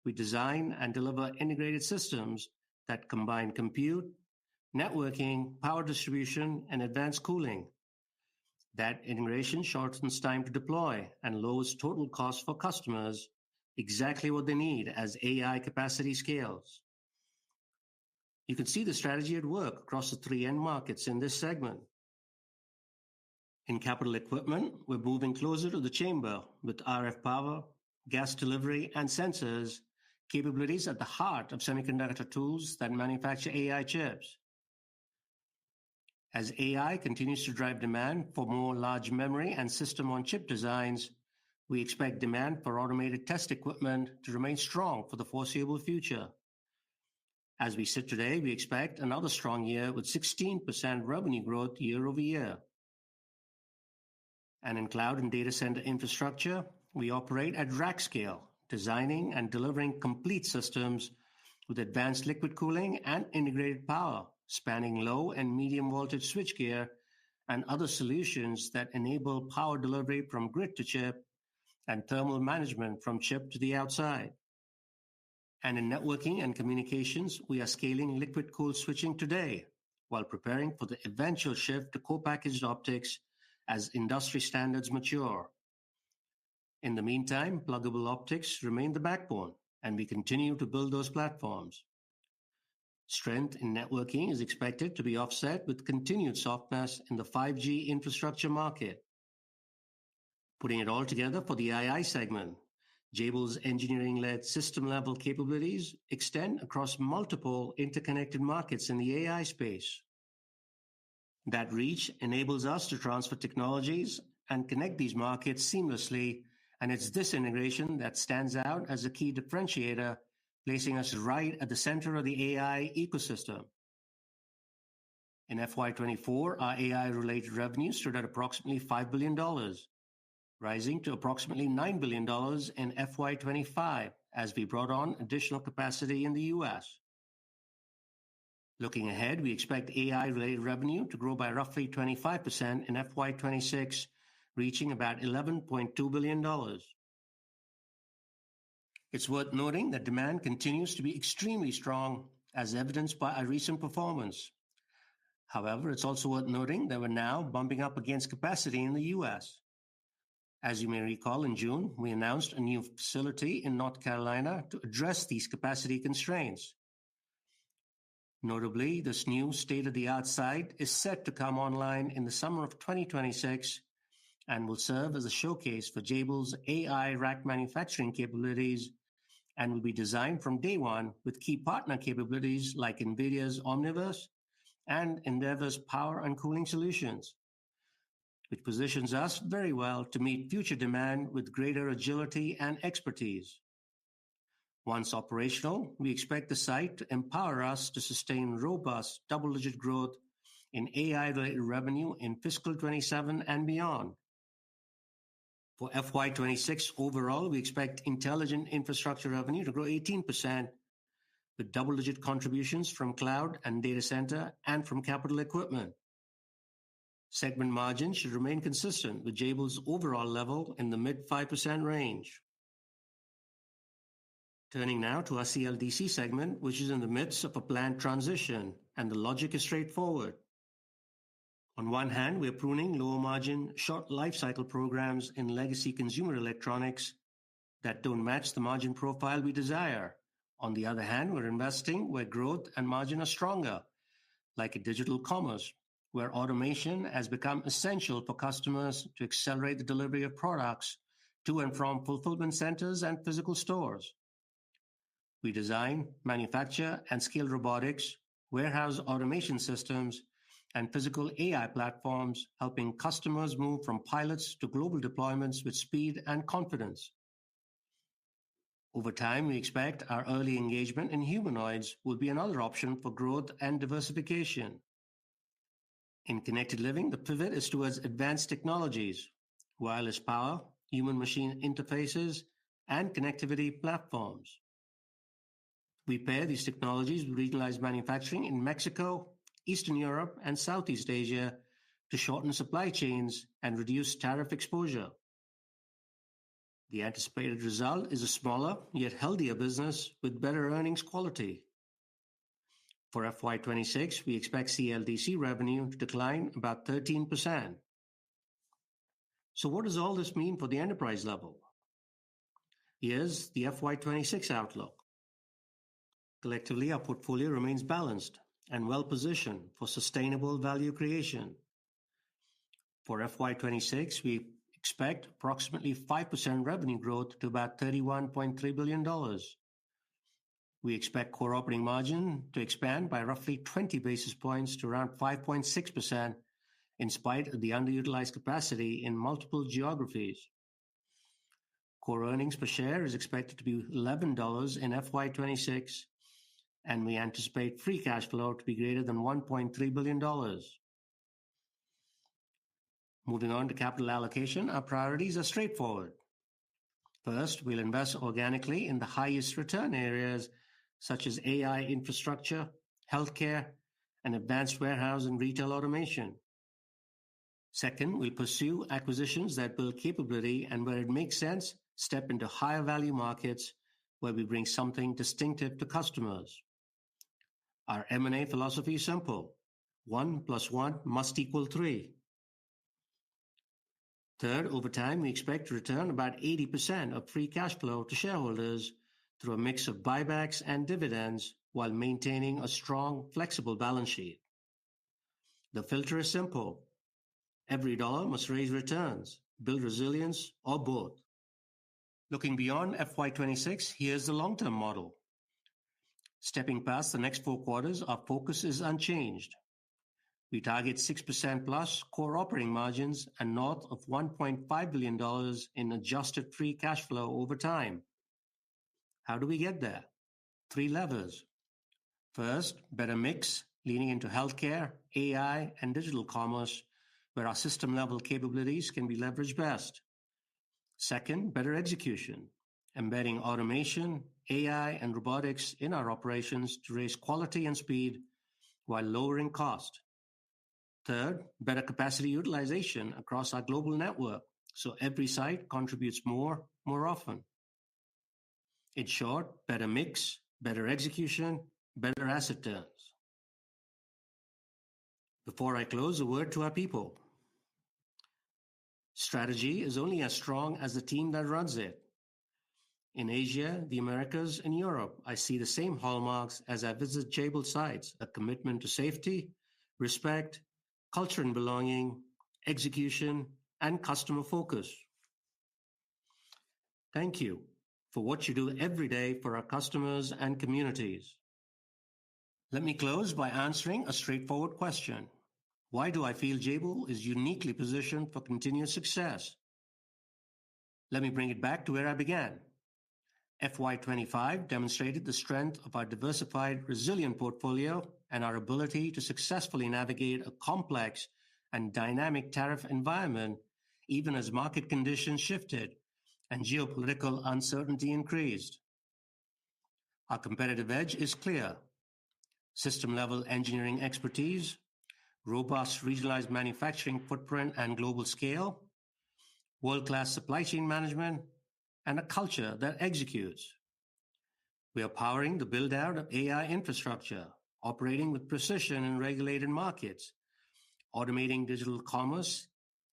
we design and deliver integrated systems that combine compute, networking, power distribution, and advanced cooling. That integration shortens time to deploy and lowers total cost for customers, exactly what they need as AI capacity scales. You can see the strategy at work across the 3 end markets in this segment. In capital equipment, we're moving closer to the chamber with RF power, gas delivery, and sensors, capabilities at the heart of semiconductor tools that manufacture AI chips. As AI continues to drive demand for more large memory and system-on-chip designs, we expect demand for automated test equipment to remain strong for the foreseeable future. As we sit today, we expect another strong year with 16% revenue growth year over year. And in cloud and data center infrastructure, we operate at rack scale, designing and delivering complete systems with advanced liquid cooling and integrated power, spanning low and medium voltage switchgear and other solutions that enable power delivery from grid to chip and thermal management from chip to the outside. And in networking and communications, we are scaling liquid-cooled switching today while preparing for the eventual shift to co-packaged optics as industry standards mature. In the meantime, pluggable optics remain the backbone, and we continue to build those platforms. Strength in networking is expected to be offset with continued softness in the 5G infrastructure market. Putting it all together for the II segment, Jabil's engineering-led system-level capabilities extend across multiple interconnected markets in the AI space. That reach enables us to transfer technologies and connect these markets seamlessly, and it's this integration that stands out as a key differentiator, placing us right at the center of the AI ecosystem. In FY24, our AI-related revenue stood at approximately $5 billion, rising to approximately $9 billion in FY25 as we brought on additional capacity in the US. Looking ahead, we expect AI-related revenue to grow by roughly 25% in FY26, reaching about $11.2 billion. It's worth noting that demand continues to be extremely strong, as evidenced by our recent performance. However, it's also worth noting that we're now bumping up against capacity in the US. As you may recall, in June, we announced a new facility in North Carolina to address these capacity constraints. Notably, this new state-of-the-art site is set to come online in the summer of 2026 and will serve as a showcase for Jabil's AI rack manufacturing capabilities and will be designed from day one with key partner capabilities like NVIDIA's Omniverse and Endeavor's power and cooling solutions, which positions us very well to meet future demand with greater agility and expertise. Once operational, we expect the site to empower us to sustain robust double-digit growth in AI-related revenue in fiscal 27 and beyond. For FY26 overall, we expect intelligent infrastructure revenue to grow 18%, with double-digit contributions from cloud and data center and from capital equipment. Segment margins should remain consistent with Jabil's overall level in the mid-5% range. Turning now to our CLDC segment, which is in the midst of a planned transition, and the logic is straightforward. On one hand, we are pruning lower-margin, short lifecycle programs in legacy consumer electronics that don't match the margin profile we desire. On the other hand, we're investing where growth and margin are stronger, like in digital commerce, where automation has become essential for customers to accelerate the delivery of products to and from fulfillment centers and physical stores. We design, manufacture, and scale robotics, warehouse automation systems, and physical AI platforms, helping customers move from pilots to global deployments with speed and confidence. Over time, we expect our early engagement in humanoids will be another option for growth and diversification. In connected living, the pivot is towards advanced technologies, wireless power, human-machine interfaces, and connectivity platforms. We pair these technologies with regionalized manufacturing in Mexico, Eastern Europe, and Southeast Asia to shorten supply chains and reduce tariff exposure. The anticipated result is a smaller yet healthier business with better earnings quality. For FY26, we expect CLDC revenue to decline about 13%. So what does all this mean for the enterprise level? Here's the FY26 outlook. Collectively, our portfolio remains balanced and well-positioned for sustainable value creation. For FY26, we expect approximately 5% revenue growth to about $31.3 billion. We expect core operating margin to expand by roughly 20 basis points to around 5.6% in spite of the underutilized capacity in multiple geographies. Core earnings per share is expected to be $11 in FY26, and we anticipate free cash flow to be greater than $1.3 billion. Moving on to capital allocation, our priorities are straightforward. First, we'll invest organically in the highest return areas such as AI infrastructure, healthcare, and advanced warehouse and retail automation. Second, we'll pursue acquisitions that build capability and, where it makes sense, step into higher value markets where we bring something distinctive to customers. Our M&A philosophy is simple. 1 + 1 must equal 3. Third, over time, we expect to return about 80% of free cash flow to shareholders through a mix of buybacks and dividends while maintaining a strong, flexible balance sheet. The filter is simple. Every dollar must raise returns, build resilience, or both. Looking beyond FY26, here's the long-term model. Stepping past the next 4 quarters, our focus is unchanged. We target 6% plus core operating margins and north of $1.5 billion in adjusted free cash flow over time. How do we get there? 3 levers. First, better mix, leaning into healthcare, AI, and digital commerce, where our system-level capabilities can be leveraged best. Second, better execution, embedding automation, AI, and robotics in our operations to raise quality and speed while lowering cost. Third, better capacity utilization across our global network, so every site contributes more often. In short, better mix, better execution, better asset turns. Before I close, a word to our people. Strategy is only as strong as the team that runs it. In Asia, the Americas, and Europe, I see the same hallmarks as I visit Jabil sites: a commitment to safety, respect, culture and belonging, execution, and customer focus. Thank you for what you do every day for our customers and communities. Let me close by answering a straightforward question. Why do I feel Jabil is uniquely positioned for continued success? Let me bring it back to where I began. FY25 demonstrated the strength of our diversified, resilient portfolio and our ability to successfully navigate a complex and dynamic tariff environment, even as market conditions shifted and geopolitical uncertainty increased. Our competitive edge is clear: system-level engineering expertise, robust regionalized manufacturing footprint and global scale, world-class supply chain management, and a culture that executes. We are powering the build-out of AI infrastructure, operating with precision in regulated markets, automating digital commerce,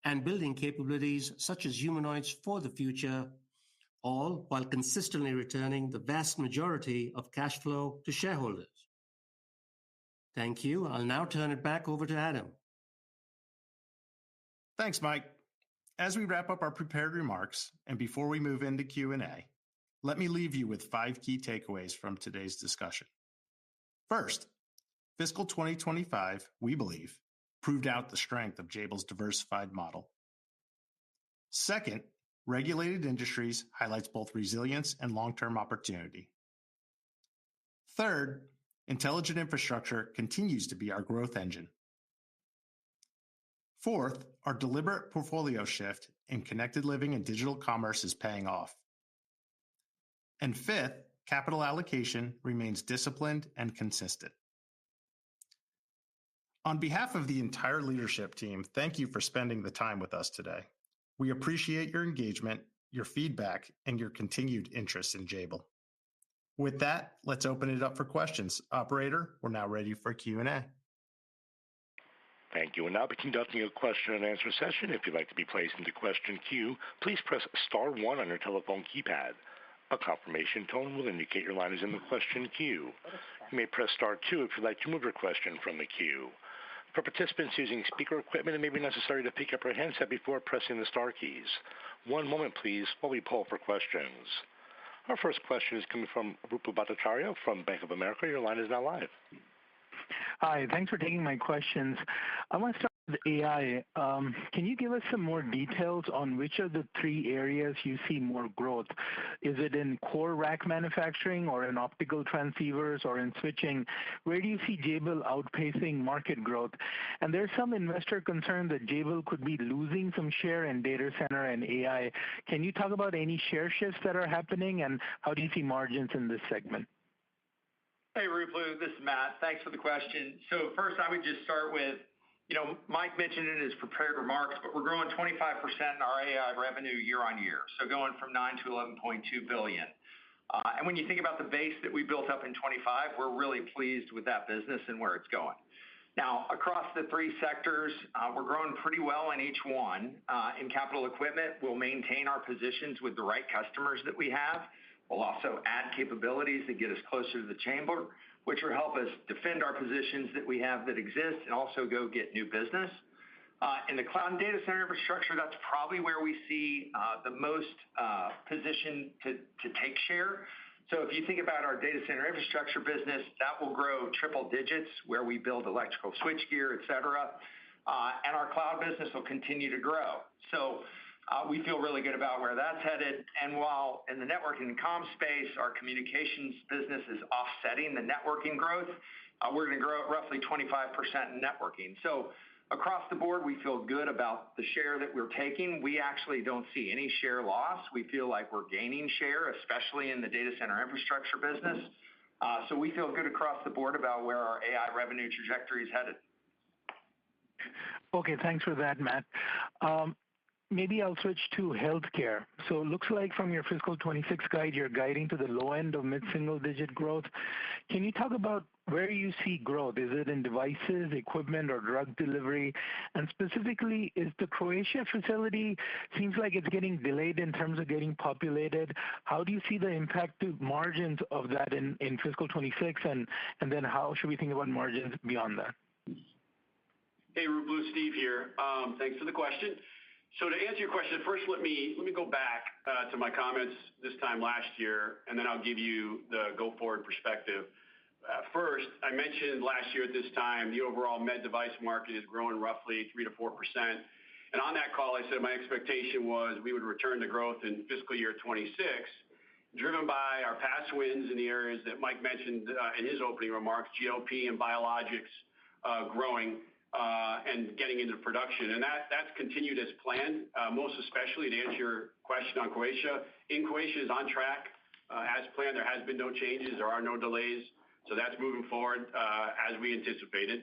and building capabilities such as humanoids for the future, all while consistently returning the vast majority of cash flow to shareholders. Thank you. I'll now turn it back over to Adam. Thanks, Mike. As we wrap up our prepared remarks, and before we move into Q&A, let me leave you with 5 key takeaways from today's discussion. First, fiscal 2025, we believe, proved out the strength of Jabil's diversified model. Second, regulated industries highlights both resilience and long-term opportunity. Third, intelligent infrastructure continues to be our growth engine. Fourth, our deliberate portfolio shift in connected living and digital commerce is paying off. And fifth, capital allocation remains disciplined and consistent. On behalf of the entire leadership team, thank you for spending the time with us today. We appreciate your engagement, your feedback, and your continued interest in Jabil. With that, let's open it up for questions. Operator, we're now ready for Q&A. Thank you. We'll now be conducting a question and answer session. If you'd like to be placed into question queue, please press star 1 on your telephone keypad. A confirmation tone will indicate your line is in the question queue. You may press star 2 if you'd like to move your question from the queue. For participants using speaker equipment, it may be necessary to pick up your handset before pressing the star keys. One moment, please, while we poll for questions. Our first question is coming from Ruplu Bhattacharya from Bank of America. Your line is now live. Hi, thanks for taking my questions. I want to start with AI. Can you give us some more details on which of the 3 areas you see more growth? Is it in core rack manufacturing or in optical transceivers or in switching? Where do you see Jabil outpacing market growth? And there's some investor concern that Jabil could be losing some share in data center and AI. Can you talk about any share shifts that are happening, and how do you see margins in this segment? Hey, Ruplu, this is Matt. Thanks for the question. So first, I would just start with, Mike mentioned in his prepared remarks, but we're growing 25% in our AI revenue year on year. So going from $9 to $11.2 billion. And when you think about the base that we built up in 25, we're really pleased with that business and where it's going. Now, across the 3 sectors, we're growing pretty well in each one. In capital equipment, we'll maintain our positions with the right customers that we have. We'll also add capabilities that get us closer to the chamber, which will help us defend our positions that we have that exist and also go get new business. In the cloud and data center infrastructure, that's probably where we see the most position to take share. So if you think about our data center infrastructure business, that will grow triple digits where we build electrical switchgear, et cetera. And our cloud business will continue to grow. So we feel really good about where that's headed. And while in the networking and comm space, our communications business is offsetting the networking growth, we're going to grow at roughly 25% in networking. So across the board, we feel good about the share that we're taking. We actually don't see any share loss. We feel like we're gaining share, especially in the data center infrastructure business. So we feel good across the board about where our AI revenue trajectory is headed. Okay, thanks for that, Matt. Maybe I'll switch to healthcare. So it looks like from your fiscal 26 guide, you're guiding to the low end of mid-single digit growth. Can you talk about where you see growth? Is it in devices, equipment, or drug delivery? And specifically, is the Croatia facility, seems like it's getting delayed in terms of getting populated. How do you see the impact to margins of that in fiscal 26? And then how should we think about margins beyond that? Hey, Ruplu, Steve here. Thanks for the question. So to answer your question, first let me go back to my comments this time last year, and then I'll give you the go-forward perspective. First, I mentioned last year at this time the overall med device market is growing roughly 3 to 4%. And on that call, I said my expectation was we would return to growth in fiscal year 26, driven by our past wins in the areas that Mike mentioned in his opening remarks, GLP and biologics growing. And getting into production. And that's continued as planned, most especially to answer your question on Croatia. In Croatia is on track as planned. There has been no changes. There are no delays. So that's moving forward as we anticipated.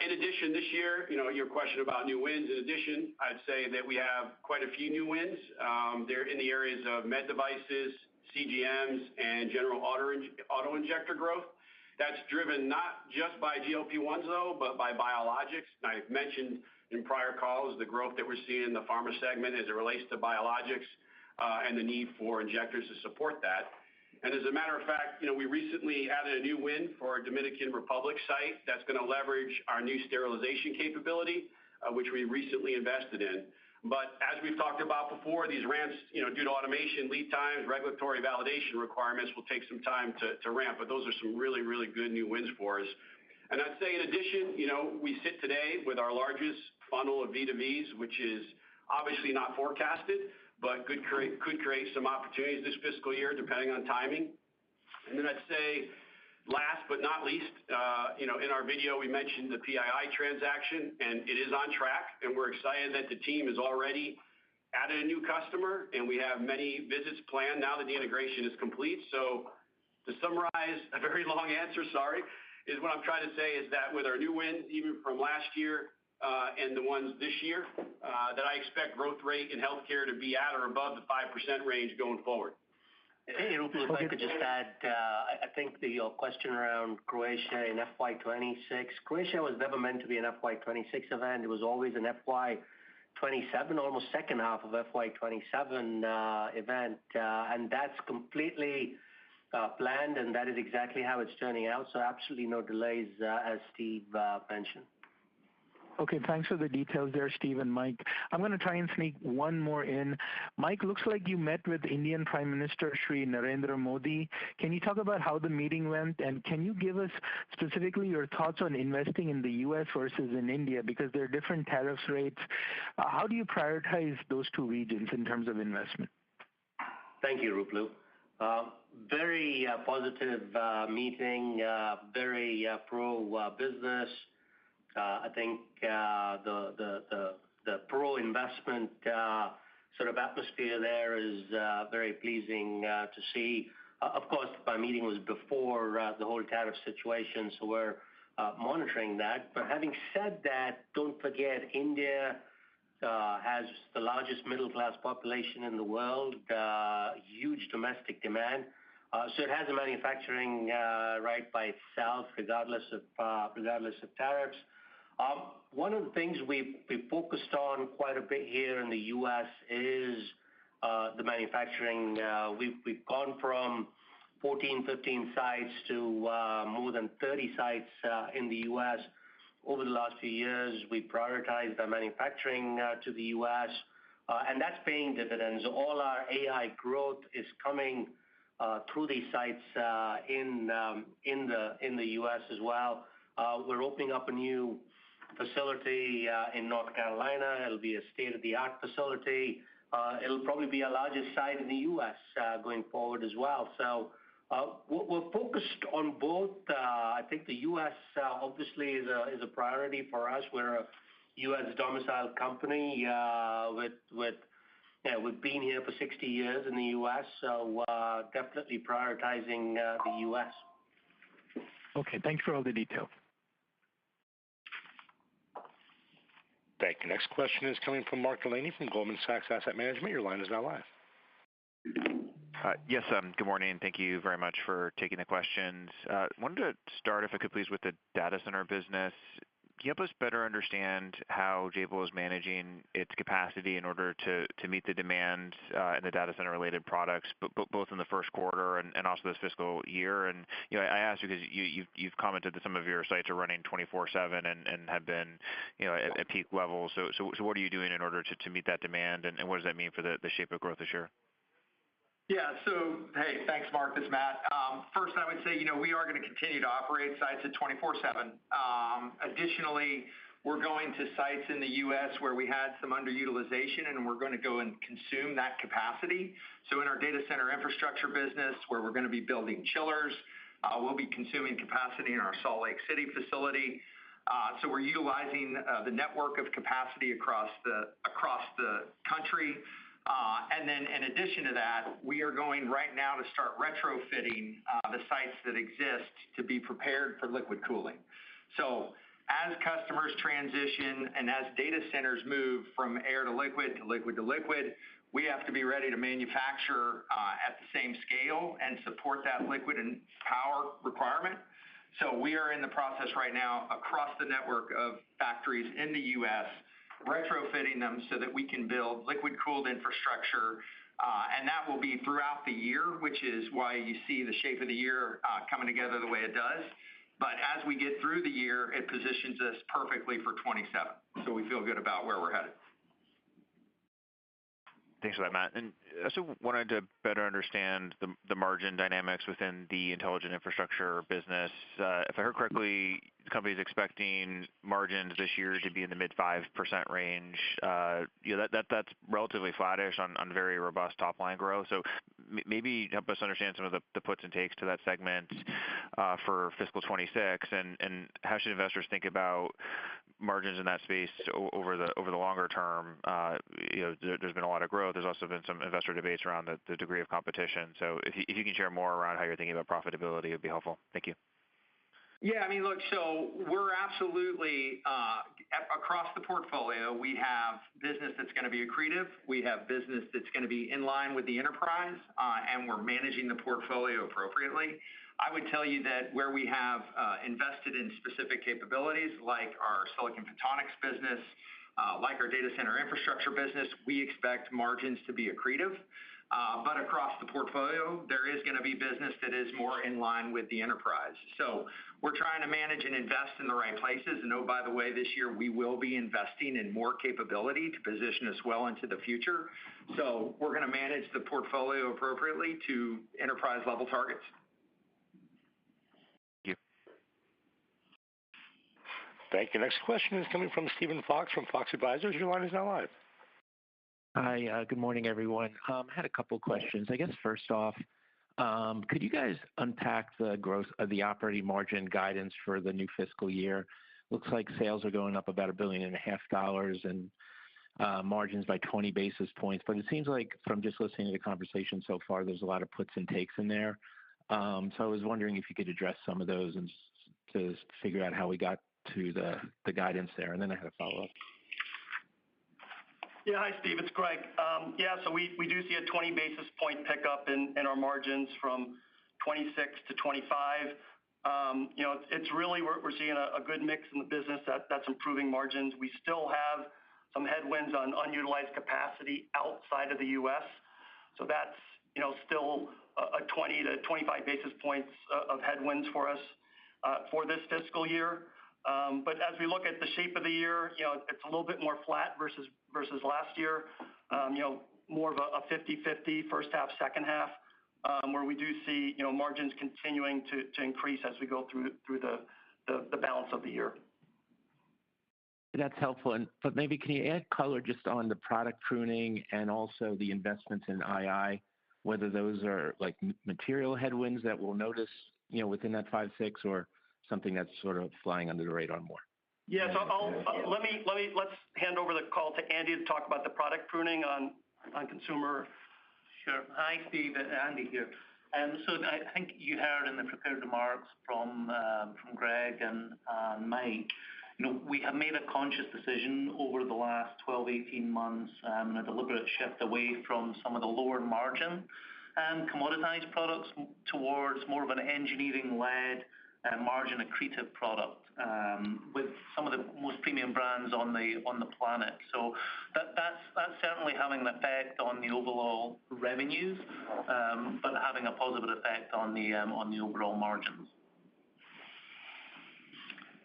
In addition, this year, your question about new wins. In addition, I'd say that we have quite a few new wins. They're in the areas of med devices, CGMs, and general auto injector growth. That's driven not just by GLP-1s, though, but by biologics. And I've mentioned in prior calls the growth that we're seeing in the pharma segment as it relates to biologics and the need for injectors to support that. And as a matter of fact, we recently added a new win for our Dominican Republic site that's going to leverage our new sterilization capability, which we recently invested in. But as we've talked about before, these ramps, due to automation, lead times, regulatory validation requirements will take some time to ramp. But those are some really, really good new wins for us. And I'd say in addition, we sit today with our largest funnel of V2Vs, which is obviously not forecasted, but could create some opportunities this fiscal year depending on timing. And then I'd say last but not least, in our video, we mentioned the PII transaction, and it is on track, and we're excited that the team has already added a new customer, and we have many visits planned now that the integration is complete. So to summarize, a very long answer, sorry, is what I'm trying to say is that with our new wins, even from last year and the ones this year, that I expect growth rate in healthcare to be at or above the 5% range going forward. Hey, Ruplu, if I could just add, I think your question around Croatia in FY26, Croatia was never meant to be an FY26 event. It was always an FY27, almost second half of FY27 event. And that's completely planned, and that is exactly how it's turning out. So absolutely no delays, as Steve mentioned. Okay, thanks for the details there, Steve and Mike. I'm going to try and sneak one more in. Mike, looks like you met with Indian Prime Minister Shri Narendra Modi. Can you talk about how the meeting went? And can you give us specifically your thoughts on investing in the U.S. versus in India? Because there are different tariff rates. How do you prioritize those two regions in terms of investment? Thank you, Ruplu. Very positive meeting, very pro-business. I think the pro-investment sort of atmosphere there is very pleasing to see. Of course, my meeting was before the whole tariff situation, so we're monitoring that. But having said that, don't forget, India has the largest middle-class population in the world, huge domestic demand. So it has a manufacturing right by itself, regardless of tariffs. One of the things we've focused on quite a bit here in the U.S. is the manufacturing. We've gone from 14, 15 sites to more than 30 sites in the U.S. Over the last few years, we prioritized our manufacturing to the U.S., and that's paying dividends. All our AI growth is coming through these sites in the U.S. as well. We're opening up a new facility in North Carolina. It'll be a state-of-the-art facility. It'll probably be our largest site in the U.S. Going forward as well. So we're focused on both. I think the U.S. Obviously is a priority for us. We're a U.S. domiciled company we've been here for 60 years in the U.S., so definitely prioritizing the U.S. Okay, thanks for all the details. Thank you. Next question is coming from Mark Delaney from Goldman Sachs Asset Management. Your line is now live. Yes, good morning. Thank you very much for taking the questions. Wanted to start, if I could please, with the data center business. Can you help us better understand how Jabil is managing its capacity in order to meet the demand in the data center related products, both in the first quarter and also this fiscal year? And I ask because you've commented that some of your sites are running 24/7 and have been at peak levels. So what are you doing in order to meet that demand, and what does that mean for the shape of growth this year? Yeah. So, hey, thanks, Mark. This is Matt. First, I would say, we are going to continue to operate sites at 24/7. Additionally, we're going to sites in the U.S. where we had some underutilization, and we're going to go and consume that capacity. So in our data center infrastructure business, where we're going to be building chillers, we'll be consuming capacity in our Salt Lake City facility. So we're utilizing the network of capacity across the country. And then in addition to that, we are going right now to start retrofitting the sites that exist to be prepared for liquid cooling. So as customers transition and as data centers move from air to liquid to liquid to liquid, we have to be ready to manufacture at the same scale and support that liquid and power requirement. So we are in the process right now across the network of factories in the U.S., retrofitting them so that we can build liquid-cooled infrastructure, and that will be throughout the year, which is why you see the shape of the year coming together the way it does. But as we get through the year, it positions us perfectly for 27. So we feel good about where we're headed. Thanks for that, Matt. And I also wanted to better understand the margin dynamics within the intelligent infrastructure business. If I heard correctly, the company is expecting margins this year to be in the mid 5% range. That's relatively flattish on very robust top line growth. So maybe help us understand some of the puts and takes to that segment for fiscal 26, and how should investors think about margins in that space over the longer term? There's been a lot of growth. There's also been some investor debates around the degree of competition. So if you can share more around how you're thinking about profitability, it would be helpful. Thank you. Yeah, I mean, look, so we're absolutely across the portfolio. We have business that's going to be accretive. We have business that's going to be in line with the enterprise, and we're managing the portfolio appropriately. I would tell you that where we have invested in specific capabilities, like our silicon photonics business, like our data center infrastructure business, we expect margins to be accretive. But across the portfolio, there is going to be business that is more in line with the enterprise. So we're trying to manage and invest in the right places. And oh, by the way, this year we will be investing in more capability to position us well into the future. So we're going to manage the portfolio appropriately to enterprise level targets. Thank you. Next question is coming from Stephen Fox from Fox Advisors. Your line is now live. Hi, good morning, everyone. Had a couple questions. I guess first off, could you guys unpack the growth of the operating margin guidance for the new fiscal year? Looks like sales are going up about $1.5 billion and margins by 20 basis points. But it seems like from just listening to the conversation so far, there's a lot of puts and takes in there. So I was wondering if you could address some of those and to figure out how we got to the guidance there. And then I had a follow-up. Yeah, hi, Steve. It's Greg. So we do see a 20 basis point pickup in our margins from 26 to 25. It's really we're seeing a good mix in the business that's improving margins. We still have some headwinds on unutilized capacity outside of the U.S. So that's still a 20 to 25 basis points of headwinds for us for this fiscal year. But as we look at the shape of the year, it's a little bit more flat versus last year. More of a 50-50 first half, second half, where we do see margins continuing to increase as we go through the balance of the year. That's helpful. But maybe can you add color just on the product pruning and also the investments in II, whether those are like material headwinds that we'll notice within that 5-6 or something that's sort of flying under the radar more? Yeah, so let's hand over the call to Andy to talk about the product pruning on consumer. Sure. Hi, Steve. Andy here. So I think you heard in the prepared remarks from Greg and Mike, We have made a conscious decision over the last 12, 18 months and a deliberate shift away from some of the lower margin commoditized products towards more of an engineering-led margin accretive product with some of the most premium brands on the planet. So that's certainly having an effect on the overall revenues, but having a positive effect on the overall margins.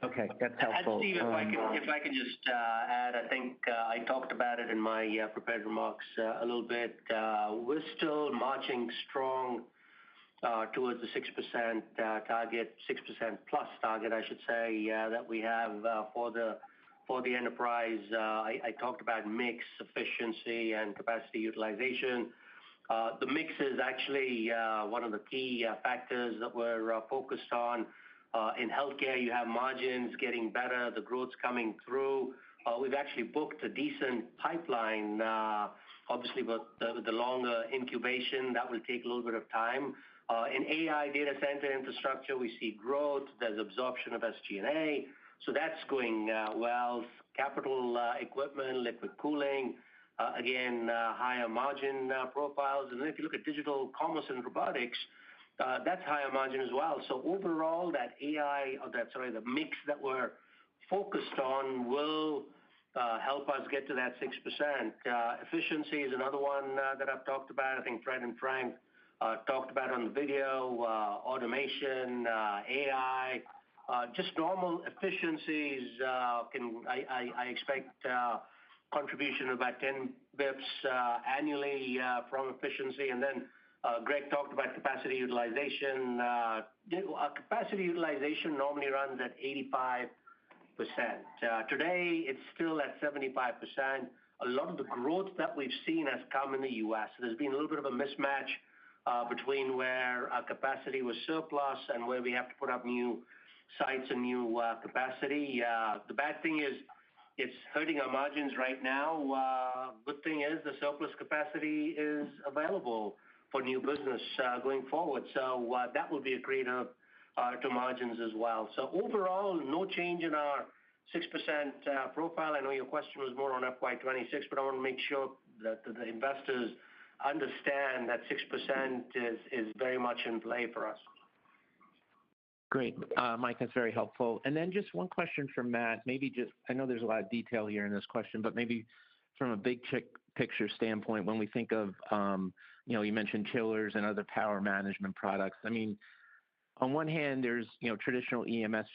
Okay, that's helpful. Steve, if I can just add, I think I talked about it in my prepared remarks a little bit. We're still marching strong towards the 6% target, 6% plus target, I should say, that we have for the enterprise. I talked about mix, efficiency, and capacity utilization. The mix is actually one of the key factors that we're focused on. In healthcare, you have margins getting better, the growth's coming through. We've actually booked a decent pipeline. Obviously, with the longer incubation, that will take a little bit of time. In AI data center infrastructure, we see growth. There's absorption of SG&A. So that's going well. Capital equipment, liquid cooling, again, higher margin profiles. And then if you look at digital commerce and robotics, that's higher margin as well. So overall, that the mix that we're focused on will help us get to that 6%. Efficiency is another one that I've talked about. I think Fred and Frank talked about on the video, automation, AI, just normal efficiencies. I expect contribution of about 10 bips annually from efficiency. And then Greg talked about capacity utilization. Capacity utilization normally runs at 85%. Today, it's still at 75%. A lot of the growth that we've seen has come in the U.S. There's been a little bit of a mismatch between where our capacity was surplus and where we have to put up new sites and new capacity. The bad thing is it's hurting our margins right now. Good thing is the surplus capacity is available for new business going forward. So that will be accretive to margins as well. So overall, no change in our 6% profile. I know your question was more on FY26, but I want to make sure that the investors understand that 6% is very much in play for us. Great. Mike, that's very helpful. And then just one question from Matt. Maybe just, I know there's a lot of detail here in this question, but maybe from a big picture standpoint, when we think of, you mentioned chillers and other power management products. I mean, on one hand, there's, traditional EMS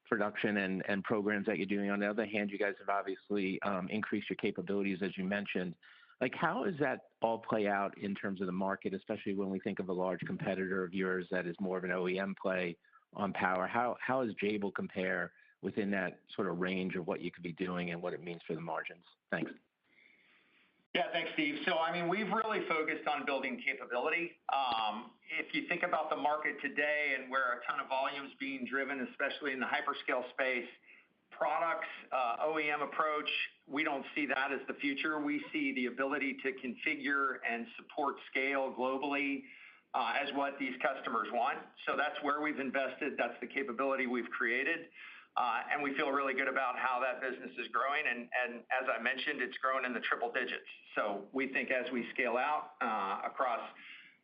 production and programs that you're doing. On the other hand, you guys have obviously increased your capabilities, as you mentioned. Like, how does that all play out in terms of the market, especially when we think of a large competitor of yours that is more of an OEM play on power? How does Jabil compare within that sort of range of what you could be doing and what it means for the margins? Thanks. Yeah, thanks, Steve. So, I mean, we've really focused on building capability. If you think about the market today and where a ton of volume is being driven, especially in the hyperscale space, products, OEM approach, we don't see that as the future. We see the ability to configure and support scale globally as what these customers want. So that's where we've invested. That's the capability we've created. And we feel really good about how that business is growing. And as I mentioned, it's grown in the triple digits. So we think as we scale out across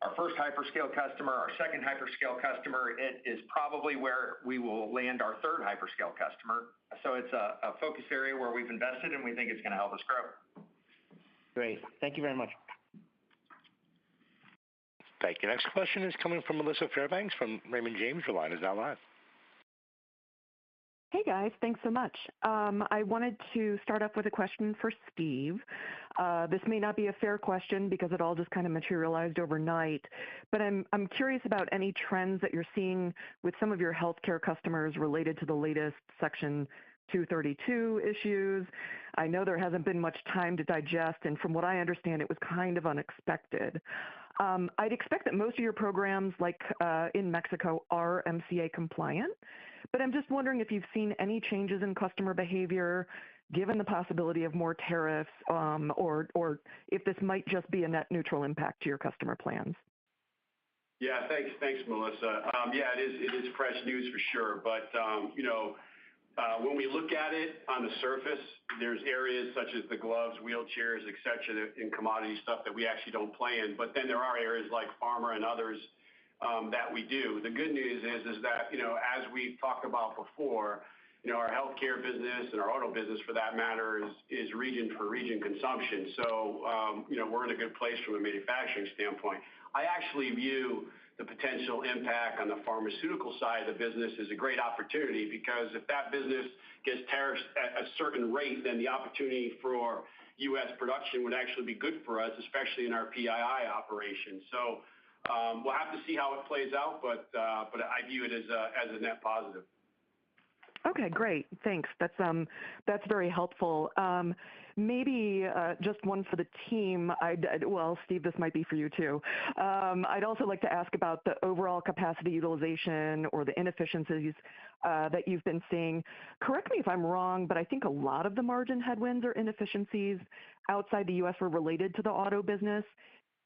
our first hyperscale customer, our second hyperscale customer, it is probably where we will land our third hyperscale customer. So it's a focus area where we've invested, and we think it's going to help us grow. Great. Thank you very much. Thank you. Next question is coming from Melissa Fairbanks from Raymond James. Your line is now live. Hey guys, thanks so much. I wanted to start off with a question for Steve. This may not be a fair question because it all just kind of materialized overnight, but I'm curious about any trends that you're seeing with some of your healthcare customers related to the latest Section 232 issues. I know there hasn't been much time to digest, and from what I understand, it was kind of unexpected. I'd expect that most of your programs, like in Mexico, are MCA compliant, but I'm just wondering if you've seen any changes in customer behavior given the possibility of more tariffs, or if this might just be a net neutral impact to your customer plans. Yeah, thanks, Melissa. Yeah, it is fresh news for sure. But When we look at it on the surface, there's areas such as the gloves, wheelchairs, et cetera, in commodity stuff that we actually don't play in. But then there are areas like pharma and others that we do. The good news is that, as we've talked about before, our healthcare business and our auto business, for that matter, is region for region consumption. So, we're in a good place from a manufacturing standpoint. I actually view the potential impact on the pharmaceutical side of the business is a great opportunity, because if that business gets tariffs at a certain rate, then the opportunity for U.S. production would actually be good for us, especially in our PII operation. So we'll have to see how it plays out, but I view it as a net positive. Okay, great. Thanks. That's very helpful. Maybe just one for the team. Well, Steve, this might be for you too. I'd also like to ask about the overall capacity utilization or the inefficiencies that you've been seeing. Correct me if I'm wrong, but I think a lot of the margin headwinds or inefficiencies outside the U.S. were related to the auto business.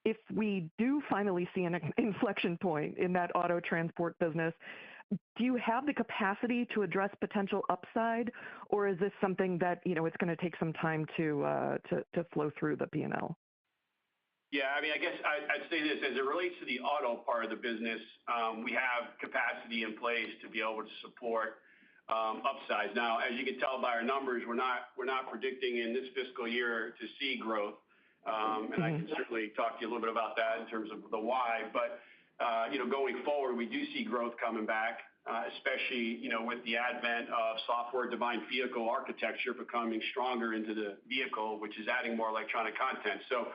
If we do finally see an inflection point in that auto transport business, do you have the capacity to address potential upside, or is this something that it's going to take some time to flow through the P&L? Yeah, I mean, I guess I'd say this as it relates to the auto part of the business. We have capacity in place to be able to support upsides. Now, as you can tell by our numbers, we're not predicting in this fiscal year to see growth, and I can certainly talk to you a little bit about that in terms of the why. But going forward, we do see growth coming back, especially, with the advent of software-defined vehicle architecture becoming stronger into the vehicle, which is adding more electronic content. So,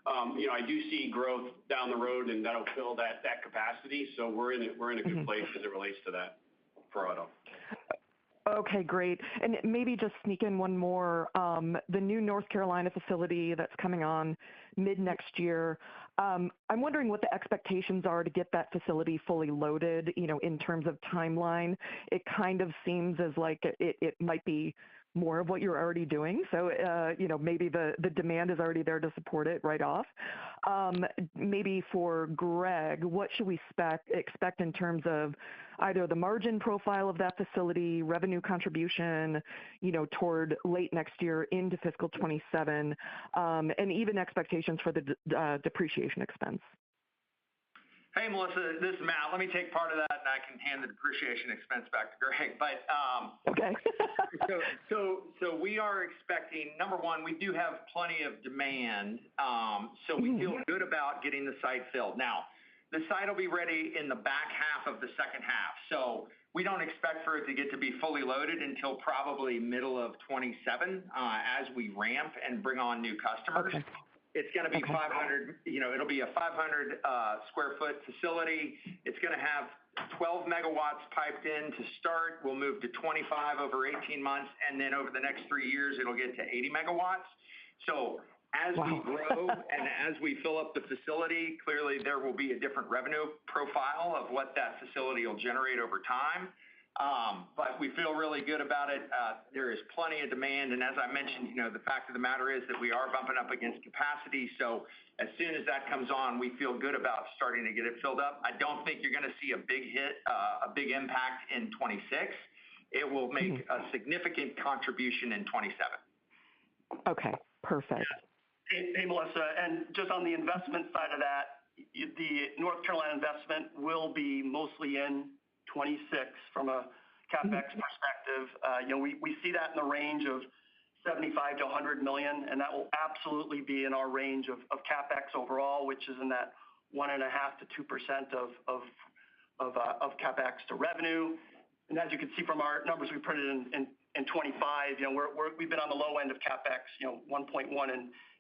I do see growth down the road, and that'll fill that capacity. So we're in a good place as it relates to that for auto. Okay, great. And maybe just sneak in one more. The new North Carolina facility that's coming on mid next year. I'm wondering what the expectations are to get that facility fully loaded, in terms of timeline. It kind of seems as like it might be more of what you're already doing. So, maybe the demand is already there to support it right off. Maybe for Greg, what should we expect in terms of either the margin profile of that facility, revenue contribution, toward late next year into fiscal 27, and even expectations for the depreciation expense? Hey, Melissa, this is Matt. Let me take part of that, and I can hand the depreciation expense back to Greg. But okay. so we are expecting, number one, we do have plenty of demand, so we feel good about getting the site filled. Now, the site will be ready in the back half of the second half, so we don't expect for it to get to be fully loaded until probably middle of 27 as we ramp and bring on new customers. Okay. It's going to be 500, it'll be a 500 square foot facility. It's going to have 12 megawatts piped in to start. We'll move to 25 over 18 months. And then over the next 3 years, it'll get to 80 megawatts. So as we grow and as we fill up the facility, clearly there will be a different revenue profile of what that facility will generate over time. But we feel really good about it. There is plenty of demand. And as I mentioned, the fact of the matter is that we are bumping up against capacity. So as soon as that comes on, we feel good about starting to get it filled up. I don't think you're going to see a big impact in 26. It will make a significant contribution in 27. Okay, perfect. Hey, Melissa, and just on the investment side of that, the North Carolina investment will be mostly in 26 from a CapEx perspective. We see that in the range of 75 to 100 million, and that will absolutely be in our range of CapEx overall, which is in that 1.5 to 2% of CapEx to revenue. And as you can see from our numbers we printed in 25, we've been on the low end of CapEx, 1.1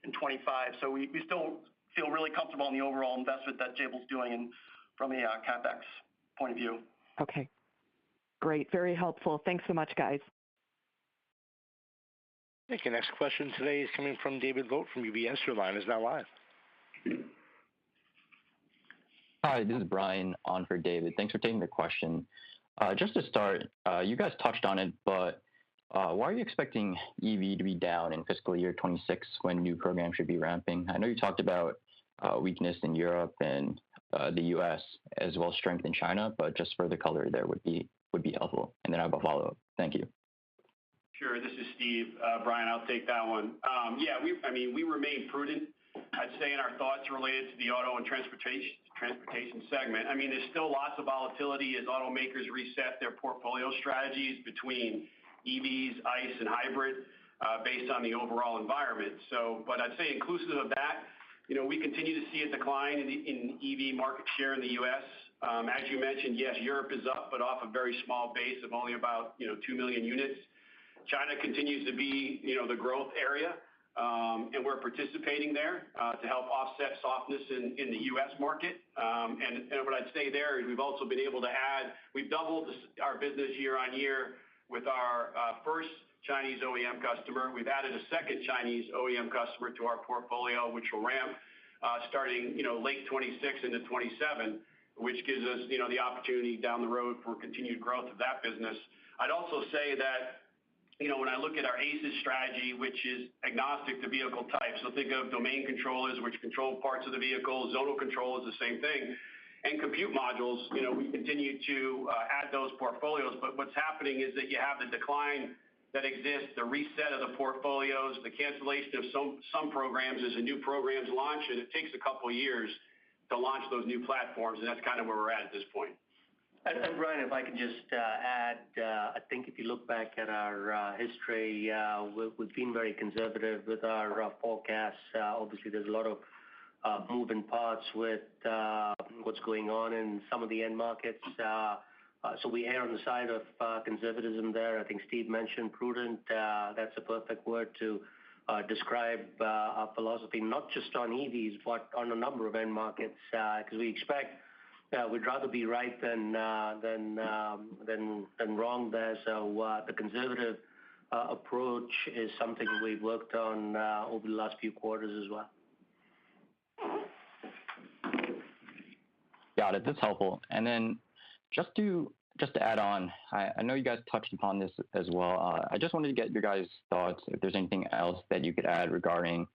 in 25. So we still feel really comfortable in the overall investment that Jabil's doing and from a CapEx point of view. Okay, great. Very helpful. Thanks so much, guys. Thank you. Next question today is coming from David Vogt from UBS. Your line is now live. Hi, this is Brian on for David. Thanks for taking the question. Just to start, you guys touched on it, but why are you expecting EV to be down in fiscal year 26 when new programs should be ramping? I know you talked about weakness in Europe and the U.S. as well as strength in China, but just further color there would be helpful. And then I have a follow-up. Thank you. Sure. This is Steve. Brian, I'll take that one. Yeah, we remain prudent, I'd say, in our thoughts related to the auto and transportation segment. I mean, there's still lots of volatility as automakers reset their portfolio strategies between EVs, ICE, and hybrid based on the overall environment. But I'd say inclusive of that, we continue to see a decline in EV market share in the U.S. As you mentioned, yes, Europe is up, but off a very small base of only about 2 million units. China continues to be the growth area, and we're participating there to help offset softness in the U.S. market. And what I'd say there is we've also been able to we've doubled our business year on year with our first Chinese OEM customer. We've added a second Chinese OEM customer to our portfolio, which will ramp starting late 26 into 27, which gives us the opportunity down the road for continued growth of that business. I'd also say that when I look at our ACES strategy, which is agnostic to vehicle type, so think of domain controllers, which control parts of the vehicle, zonal control is the same thing, and compute modules, we continue to add those portfolios. But what's happening is that you have the decline that exists, the reset of the portfolios, the cancellation of some programs as the new programs launch, and it takes a couple of years to launch those new platforms, and that's kind of where we're at this point. And Brian, if I can just add, I think if you look back at our history, we've been very conservative with our forecasts. Obviously, there's a lot of moving parts with what's going on in some of the end markets. So we err on the side of conservatism there. I think Steve mentioned prudent. That's a perfect word to describe our philosophy, not just on EVs, but on a number of end markets, because we expect we'd rather be right than wrong there. So the conservative approach is something we've worked on over the last few quarters as well. Got it. That's helpful. And then just to add on, I know you guys touched upon this as well. I just wanted to get your guys' thoughts if there's anything else that you could add regarding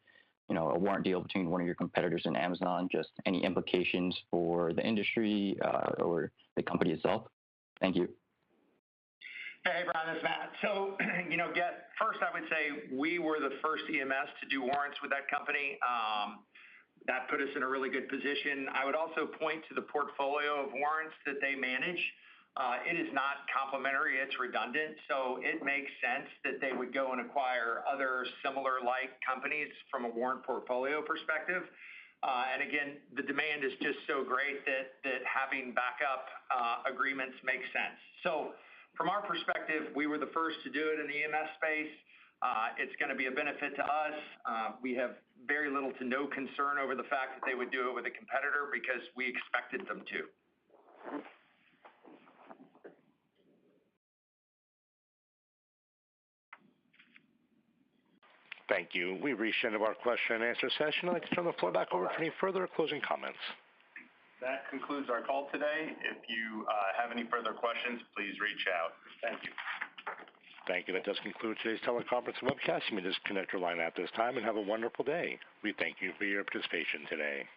a warrant deal between one of your competitors and Amazon, just any implications for the industry or the company itself. Thank you. Hey, Brian, this is Matt. So, first I would say we were the first EMS to do warrants with that company. That put us in a really good position. I would also point to the portfolio of warrants that they manage. It is not complementary, it's redundant. So it makes sense that they would go and acquire other similar like companies from a warrant portfolio perspective. And again, the demand is just so great that having backup agreements makes sense. So from our perspective, we were the first to do it in the EMS space. It's going to be a benefit to us. We have very little to no concern over the fact that they would do it with a competitor because we expected them to. Thank you. We've reached the end of our question and answer session. I'd like to turn the floor back over for any further closing comments. That concludes our call today. If you have any further questions, please reach out. Thank you. Thank you. That does conclude today's teleconference and webcast. You may disconnect your line at this time and have a wonderful day. We thank you for your participation today.